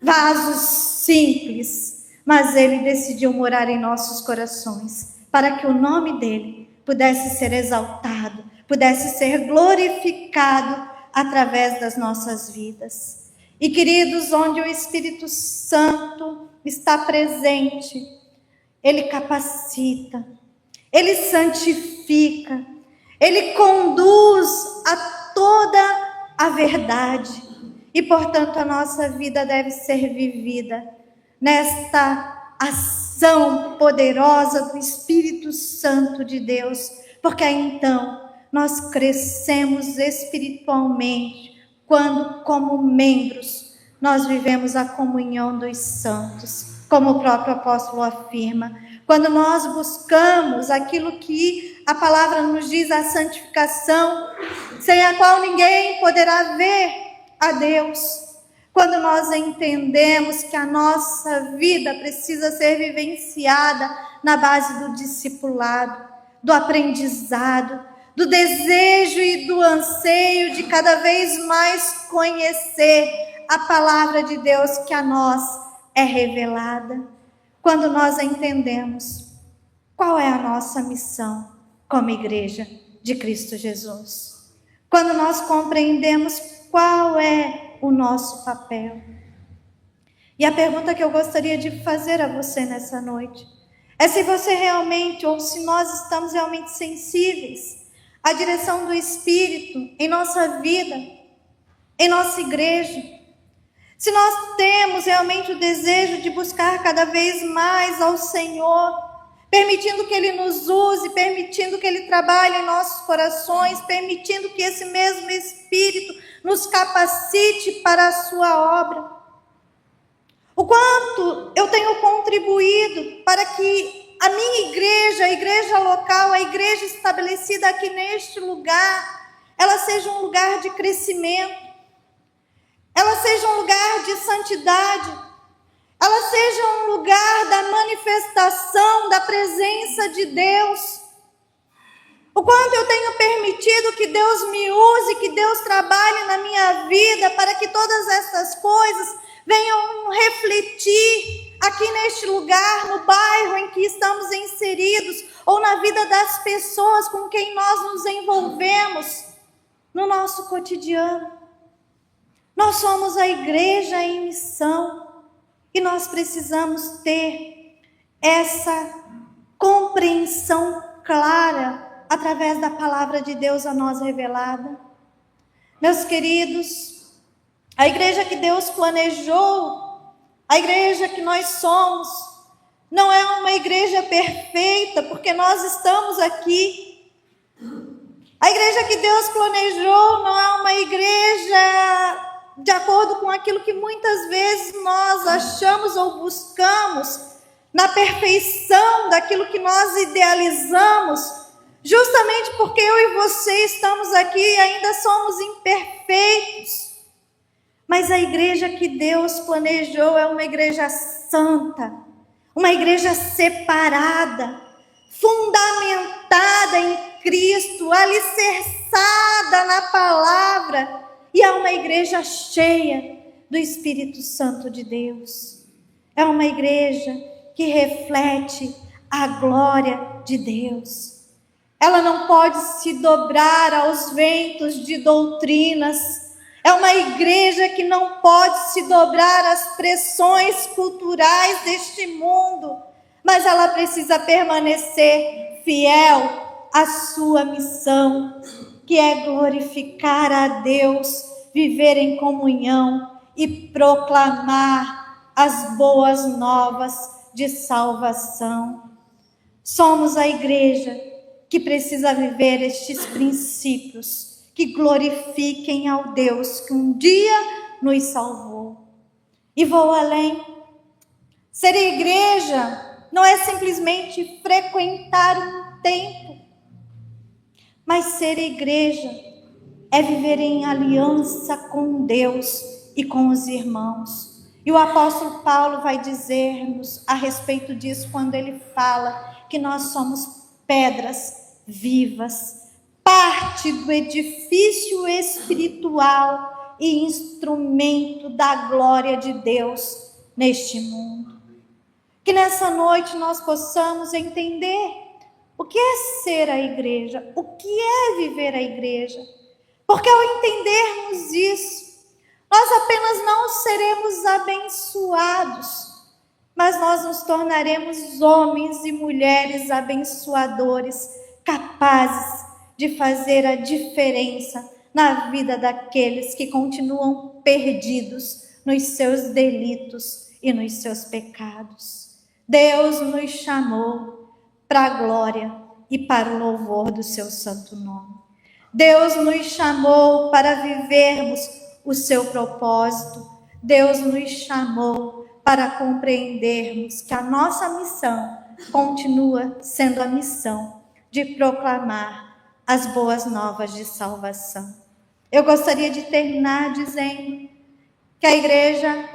vasos simples, mas Ele decidiu morar em nossos corações, para que o nome dEle pudesse ser exaltado, pudesse ser glorificado através das nossas vidas. E queridos, onde o Espírito Santo está presente, Ele capacita, Ele santifica, Ele conduz a toda a verdade. E, portanto, a nossa vida deve ser vivida nesta ação poderosa do Espírito Santo de Deus, porque então nós crescemos espiritualmente quando, como membros, nós vivemos a comunhão dos santos, como o próprio apóstolo afirma. Quando nós buscamos aquilo que a palavra nos diz, a santificação, sem a qual ninguém poderá ver a Deus. Quando nós entendemos que a nossa vida precisa ser vivenciada na base do discipulado, do aprendizado, do desejo e do anseio de cada vez mais conhecer a palavra de Deus que a nós é revelada. Quando nós entendemos qual é a nossa missão como igreja de Cristo Jesus. Quando nós compreendemos qual é o nosso papel. E a pergunta que eu gostaria de fazer a você nessa noite é se você realmente, ou se nós estamos realmente sensíveis à direção do Espírito em nossa vida, em nossa igreja. Se nós temos realmente o desejo de buscar cada vez mais ao Senhor, permitindo que Ele nos use, permitindo que Ele trabalhe em nossos corações, permitindo que esse mesmo Espírito nos capacite para a sua obra. O quanto eu tenho contribuído para que a minha igreja, a igreja local, a igreja estabelecida aqui neste lugar, ela seja um lugar de crescimento, ela seja um lugar de santidade, ela seja um lugar da manifestação da presença de Deus. O quanto eu tenho permitido que Deus me use, que Deus trabalhe na minha vida para que todas essas coisas venham refletir aqui neste lugar, no bairro em que estamos inseridos, ou na vida das pessoas com quem nós nos envolvemos, no nosso cotidiano. Nós somos a igreja em missão e nós precisamos ter essa compreensão clara através da palavra de Deus a nós revelada. Meus queridos, a igreja que Deus planejou, a igreja que nós somos, não é uma igreja perfeita, porque nós estamos aqui. A igreja que Deus planejou não é uma igreja de acordo com aquilo que muitas vezes nós achamos ou buscamos, na perfeição daquilo que nós idealizamos, justamente porque eu e você estamos aqui e ainda somos imperfeitos. Mas a igreja que Deus planejou é uma igreja santa, uma igreja separada, fundamentada em Cristo, alicerçada na palavra, e é uma igreja cheia do Espírito Santo de Deus. É uma igreja que reflete a glória de Deus. Ela não pode se dobrar aos ventos de doutrinas. É uma igreja que não pode se dobrar às pressões culturais deste mundo, mas ela precisa permanecer fiel à sua missão, que é glorificar a Deus, viver em comunhão e proclamar as boas novas de salvação. Somos a igreja que precisa viver estes princípios que glorifiquem ao Deus que um dia nos salvou. E vou além. Ser igreja não é simplesmente frequentar um templo, mas ser igreja é viver em aliança com Deus e com os irmãos. E o apóstolo Paulo vai dizer-nos a respeito disso quando ele fala que nós somos pedras vivas, parte do edifício espiritual e instrumento da glória de Deus neste mundo. Que nessa noite nós possamos entender o que é ser a igreja, o que é viver a igreja. Porque ao entendermos isso, nós apenas não seremos abençoados, mas nós nos tornaremos homens e mulheres abençoadores, capazes de fazer a diferença na vida daqueles que continuam perdidos nos seus delitos e nos seus pecados. Deus nos chamou para a glória e para o louvor do seu santo nome. Deus nos chamou para vivermos o seu propósito. Deus nos chamou para compreendermos que a nossa missão continua sendo a missão de proclamar as boas novas de salvação. Eu gostaria de terminar dizendo que a igreja,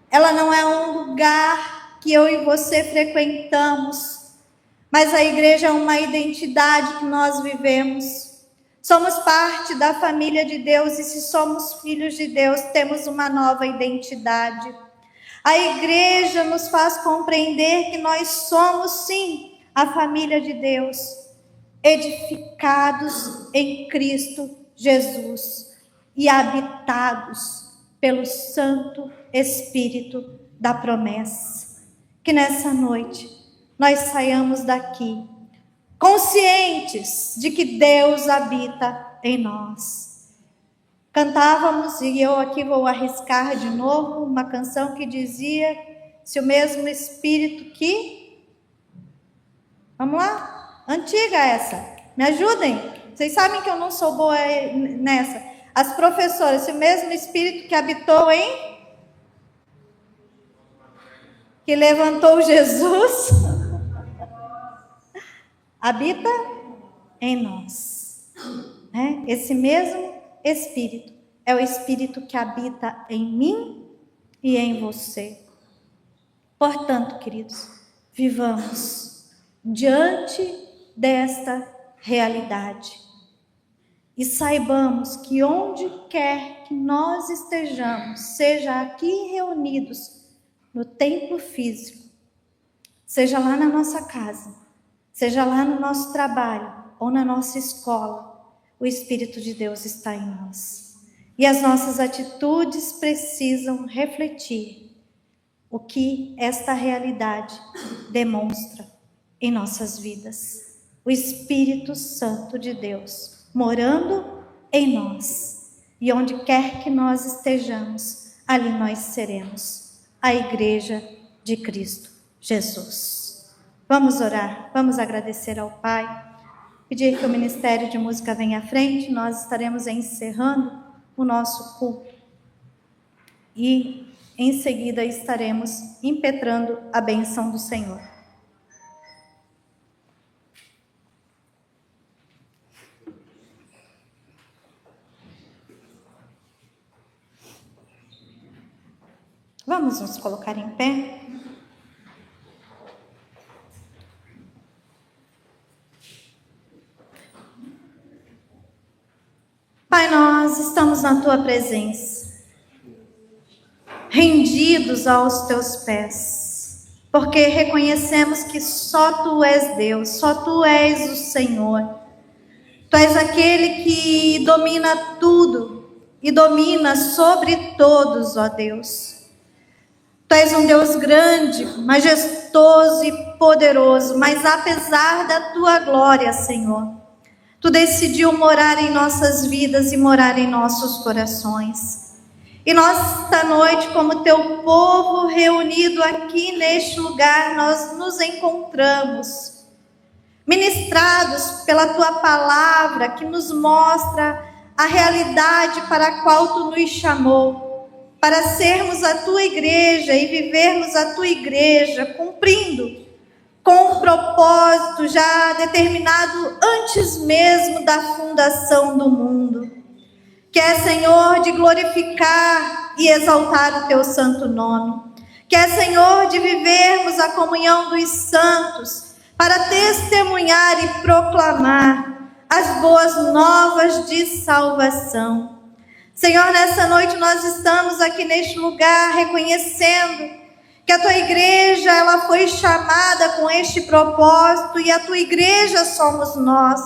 ela não é um lugar que eu e você frequentamos, mas a igreja é uma identidade que nós vivemos. Somos parte da família de Deus e se somos filhos de Deus, temos uma nova identidade. A igreja nos faz compreender que nós somos, sim, a família de Deus, edificados em Cristo Jesus e habitados pelo Santo Espírito da promessa. Que nessa noite nós saiamos daqui conscientes de que Deus habita em nós. Cantávamos, e eu aqui vou arriscar de novo, uma canção que dizia: se o mesmo Espírito que... Vamos lá? Antiga essa. Me ajudem. Vocês sabem que eu não sou boa nessa. As professoras, se o mesmo Espírito que habitou em... que levantou Jesus... habita em nós. Esse mesmo Espírito é o Espírito que habita em mim e em você. Portanto, queridos, vivamos diante desta realidade. E saibamos que onde quer que nós estejamos, seja aqui reunidos no templo físico, seja lá na nossa casa, seja lá no nosso trabalho ou na nossa escola, o Espírito de Deus está em nós. E as nossas atitudes precisam refletir o que esta realidade demonstra em nossas vidas. O Espírito Santo de Deus morando em nós. E onde quer que nós estejamos, ali nós seremos a Igreja de Cristo Jesus. Vamos orar, vamos agradecer ao Pai, pedir que o Ministério de Música venha à frente. Nós estaremos encerrando o nosso culto e em seguida estaremos impetrando a bênção do Senhor. Vamos nos colocar em pé. Pai, nós estamos na Tua presença, rendidos aos Teus pés, porque reconhecemos que só Tu és Deus, só Tu és o Senhor. Tu és aquele que domina tudo e domina sobre todos, ó Deus. Tu és um Deus grande, majestoso e poderoso, mas apesar da Tua glória, Senhor, Tu decidiu morar em nossas vidas e morar em nossos corações. E nós, esta noite, como Teu povo reunido aqui neste lugar, nós nos encontramos, ministrados pela Tua palavra, que nos mostra a realidade para a qual Tu nos chamou, para sermos a Tua igreja e vivermos a Tua igreja, cumprindo com um propósito já determinado antes mesmo da fundação do mundo, que é, Senhor, de glorificar e exaltar o Teu santo nome, que é, Senhor, de vivermos a comunhão dos santos, para testemunhar e proclamar as boas novas de salvação. Senhor, nessa noite nós estamos aqui neste lugar reconhecendo que a Tua igreja, ela foi chamada com este propósito, e a Tua igreja somos nós.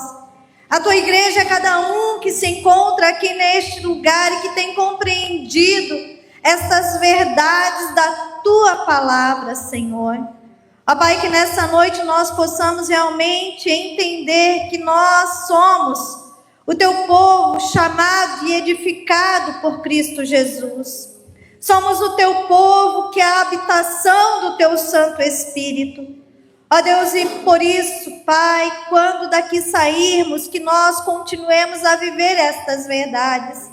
A Tua igreja é cada um que se encontra aqui neste lugar e que tem compreendido estas verdades da Tua palavra, Senhor. Ó Pai, que nessa noite nós possamos realmente entender que nós somos o Teu povo chamado e edificado por Cristo Jesus. Somos o Teu povo que é a habitação do Teu Santo Espírito. Ó Deus, e por isso, Pai, quando daqui sairmos, que nós continuemos a viver estas verdades.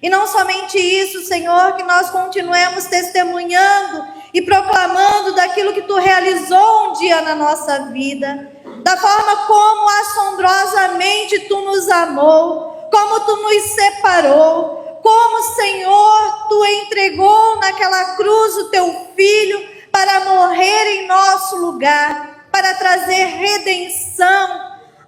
E não somente isso, Senhor, que nós continuemos testemunhando e proclamando daquilo que Tu realizou um dia na nossa vida, da forma como assombrosamente Tu nos amou, como Tu nos separou, como, Senhor, Tu entregou naquela cruz o Teu Filho para morrer em nosso lugar, para trazer redenção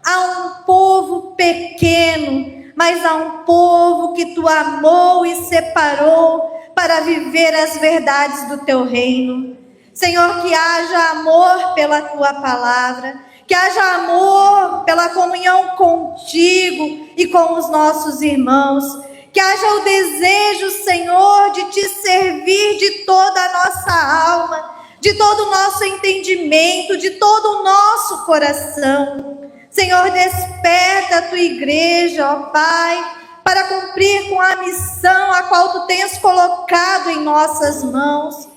a um povo pequeno, mas a um povo que Tu amou e separou para viver as verdades do Teu reino. Senhor, que haja amor pela Tua palavra, que haja amor pela comunhão contigo e com os nossos irmãos, que haja o desejo, Senhor, de Te servir de toda a nossa alma, de todo o nosso entendimento, de todo o nosso coração. Senhor, desperta a Tua igreja, ó Pai, para cumprir com a missão a qual Tu tens colocado em nossas mãos.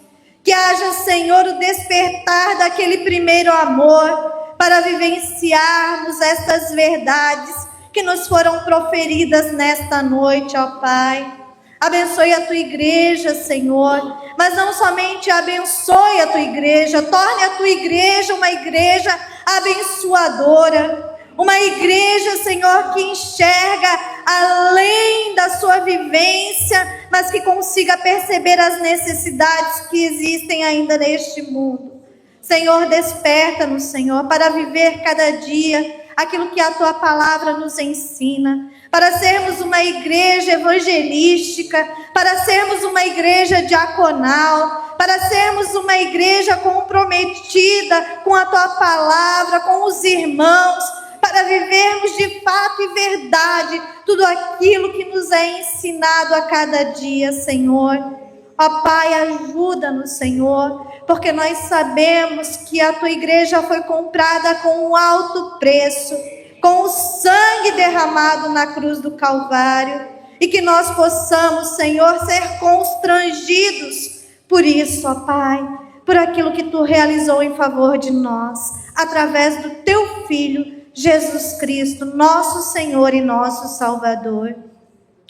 Que haja, Senhor, o despertar daquele primeiro amor, para vivenciarmos estas verdades que nos foram proferidas nesta noite, ó Pai. Abençoe a Tua igreja, Senhor, mas não somente abençoe a Tua igreja, torne a Tua igreja uma igreja abençoadora, uma igreja, Senhor, que enxerga além da sua vivência, mas que consiga perceber as necessidades que existem ainda neste mundo. Senhor, desperta-nos, Senhor, para viver cada dia aquilo que a tua palavra nos ensina, para sermos uma igreja evangelística, para sermos uma igreja diaconal, para sermos uma igreja comprometida com a tua palavra, com os irmãos, para vivermos de fato e verdade tudo aquilo que nos é ensinado a cada dia, Senhor. Ó Pai, ajuda-nos, Senhor, porque nós sabemos que a tua igreja foi comprada com um alto preço, com o sangue derramado na cruz do Calvário, e que nós possamos, Senhor, ser constrangidos por isso, ó Pai, por aquilo que tu realizou em favor de nós, através do teu Filho, Jesus Cristo, nosso Senhor e nosso Salvador.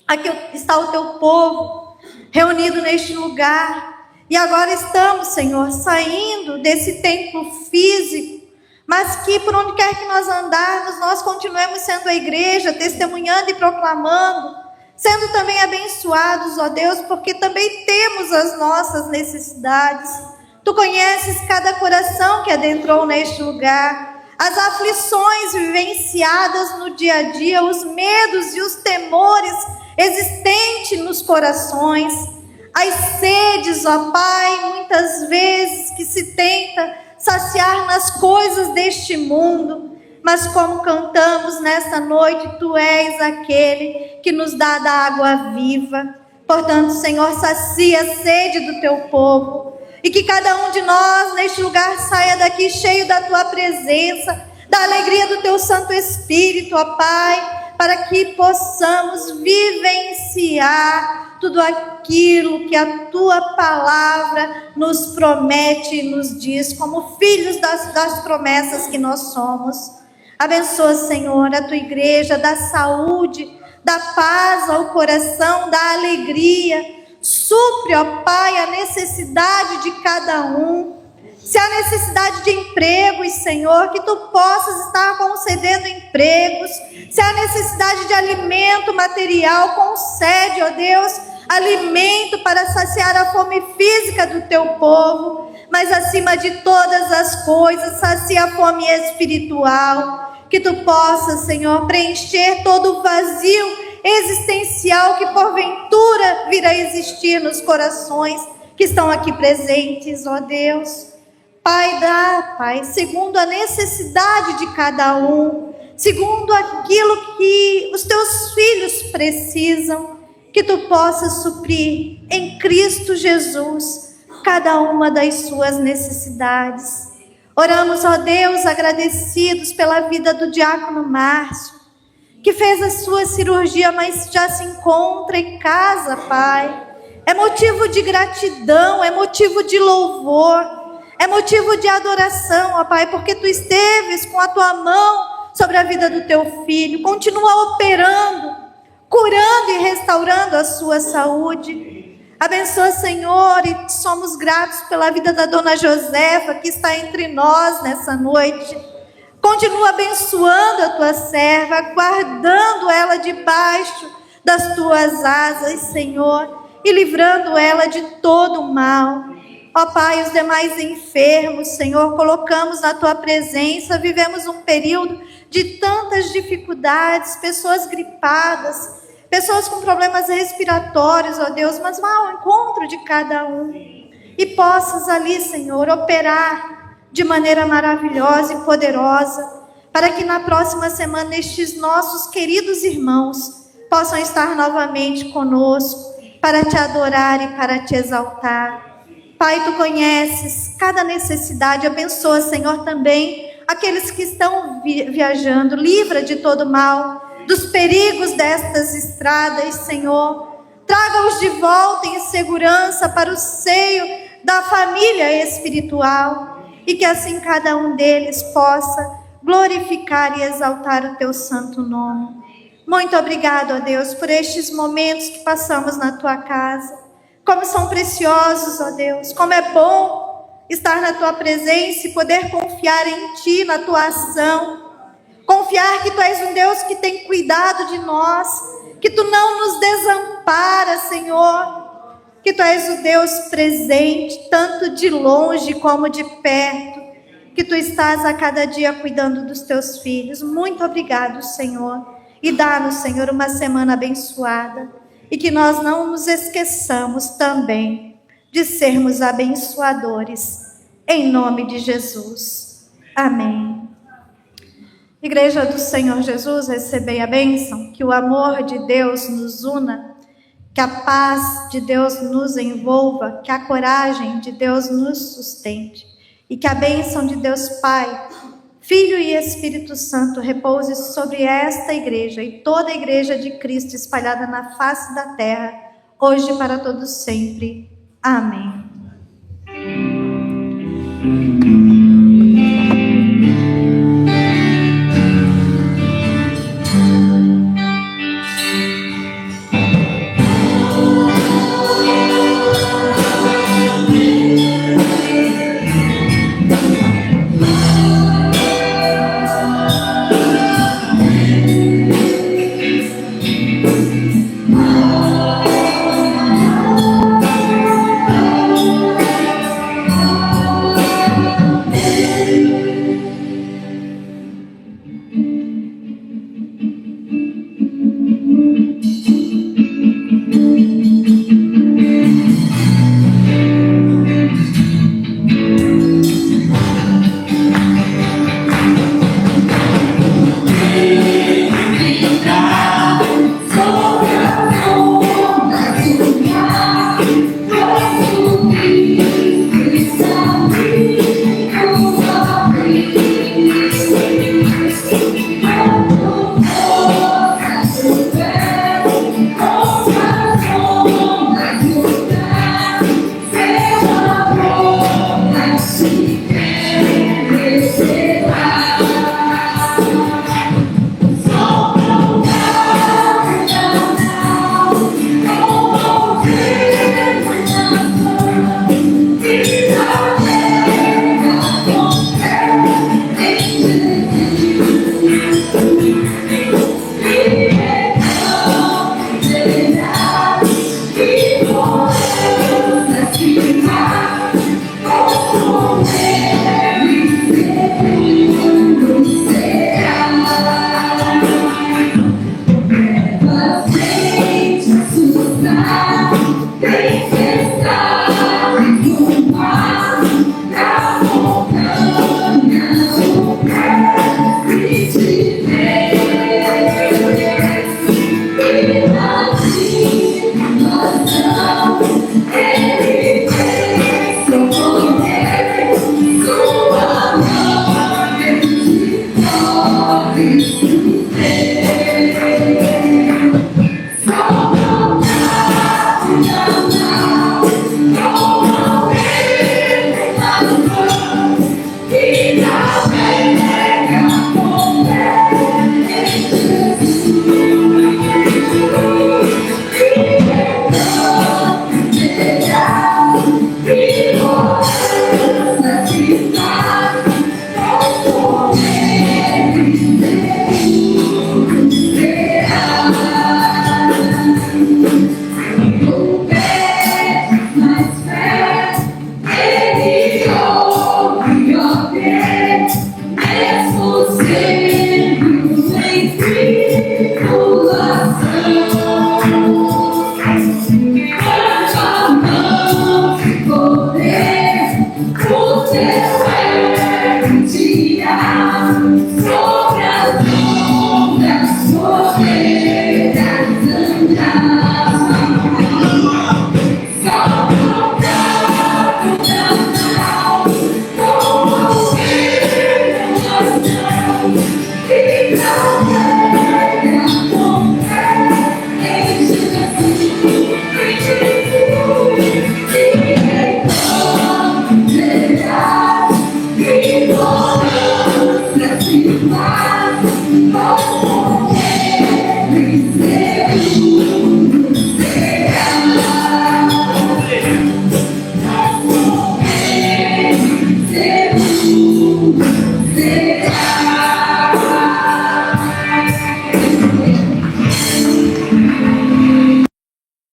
Aqui está o teu povo reunido neste lugar, e agora estamos, Senhor, saindo desse templo físico, mas que por onde quer que nós andarmos, nós continuemos sendo a igreja, testemunhando e proclamando, sendo também abençoados, ó Deus, porque também temos as nossas necessidades. Tu conheces cada coração que adentrou neste lugar, as aflições vivenciadas no dia a dia, os medos e os temores existentes nos corações, as sedes, ó Pai, muitas vezes que se tenta saciar nas coisas deste mundo, mas como cantamos nesta noite, tu és aquele que nos dá da água viva. Portanto, Senhor, sacia a sede do teu povo, e que cada um de nós neste lugar saia daqui cheio da tua presença, da alegria do teu Santo Espírito, ó Pai, para que possamos vivenciar tudo aquilo que a tua palavra nos promete e nos diz, como filhos das promessas que nós somos. Abençoa, Senhor, a tua igreja, dá saúde, dá paz ao coração, dá alegria. Supre, ó Pai, a necessidade de cada um. Se há necessidade de empregos, Senhor, que tu possas estar concedendo empregos. Se há necessidade de alimento material, concede, ó Deus, alimento para saciar a fome física do teu povo. Mas acima de todas as coisas, sacia a fome espiritual. Que tu possas, Senhor, preencher todo o vazio existencial que porventura virá a existir nos corações que estão aqui presentes, ó Deus. Pai, dá, Pai, segundo a necessidade de cada um, segundo aquilo que os teus filhos precisam, que tu possas suprir em Cristo Jesus cada uma das suas necessidades. Oramos, ó Deus, agradecidos pela vida do diácono Márcio, que fez a sua cirurgia, mas já se encontra em casa, Pai. É motivo de gratidão, é motivo de louvor, é motivo de adoração, ó Pai, porque tu esteves com a tua mão sobre a vida do teu filho, continua operando, curando e restaurando a sua saúde. Abençoa, Senhor, e somos gratos pela vida da dona Josefa, que está entre nós nessa noite. Continua abençoando a tua serva, guardando ela debaixo das tuas asas, Senhor, e livrando ela de todo o mal. Ó Pai, os demais enfermos, Senhor, colocamos na tua presença. Vivemos um período de tantas dificuldades, pessoas gripadas, pessoas com problemas respiratórios, ó Deus, mas vá ao encontro de cada um e possas ali, Senhor, operar de maneira maravilhosa e poderosa, para que na próxima semana estes nossos queridos irmãos possam estar novamente conosco, para te adorar e para te exaltar. Pai, tu conheces cada necessidade, abençoa, Senhor, também aqueles que estão viajando, livra de todo mal, dos perigos destas estradas, Senhor, traga-os de volta em segurança para o seio da família espiritual, e que assim cada um deles possa glorificar e exaltar o teu santo nome. Muito obrigado, ó Deus, por estes momentos que passamos na tua casa. Como são preciosos, ó Deus, como é bom estar na tua presença e poder confiar em ti, na tua ação. Confiar que tu és um Deus que tem cuidado de nós, que tu não nos desampara, Senhor, que tu és o Deus presente, tanto de longe como de perto, que tu estás a cada dia cuidando dos teus filhos. Muito obrigado, Senhor. E dá-nos, Senhor, uma semana abençoada. E que nós não nos esqueçamos também de sermos abençoadores. Em nome de Jesus. Amém. Igreja do Senhor Jesus, recebei a bênção. Que o amor de Deus nos una. Que a paz de Deus nos envolva. Que a coragem de Deus nos sustente. E que a bênção de Deus Pai, Filho e Espírito Santo repouse sobre esta igreja e toda a igreja de Cristo espalhada na face da terra, hoje e para todos sempre. Amém. Thank you.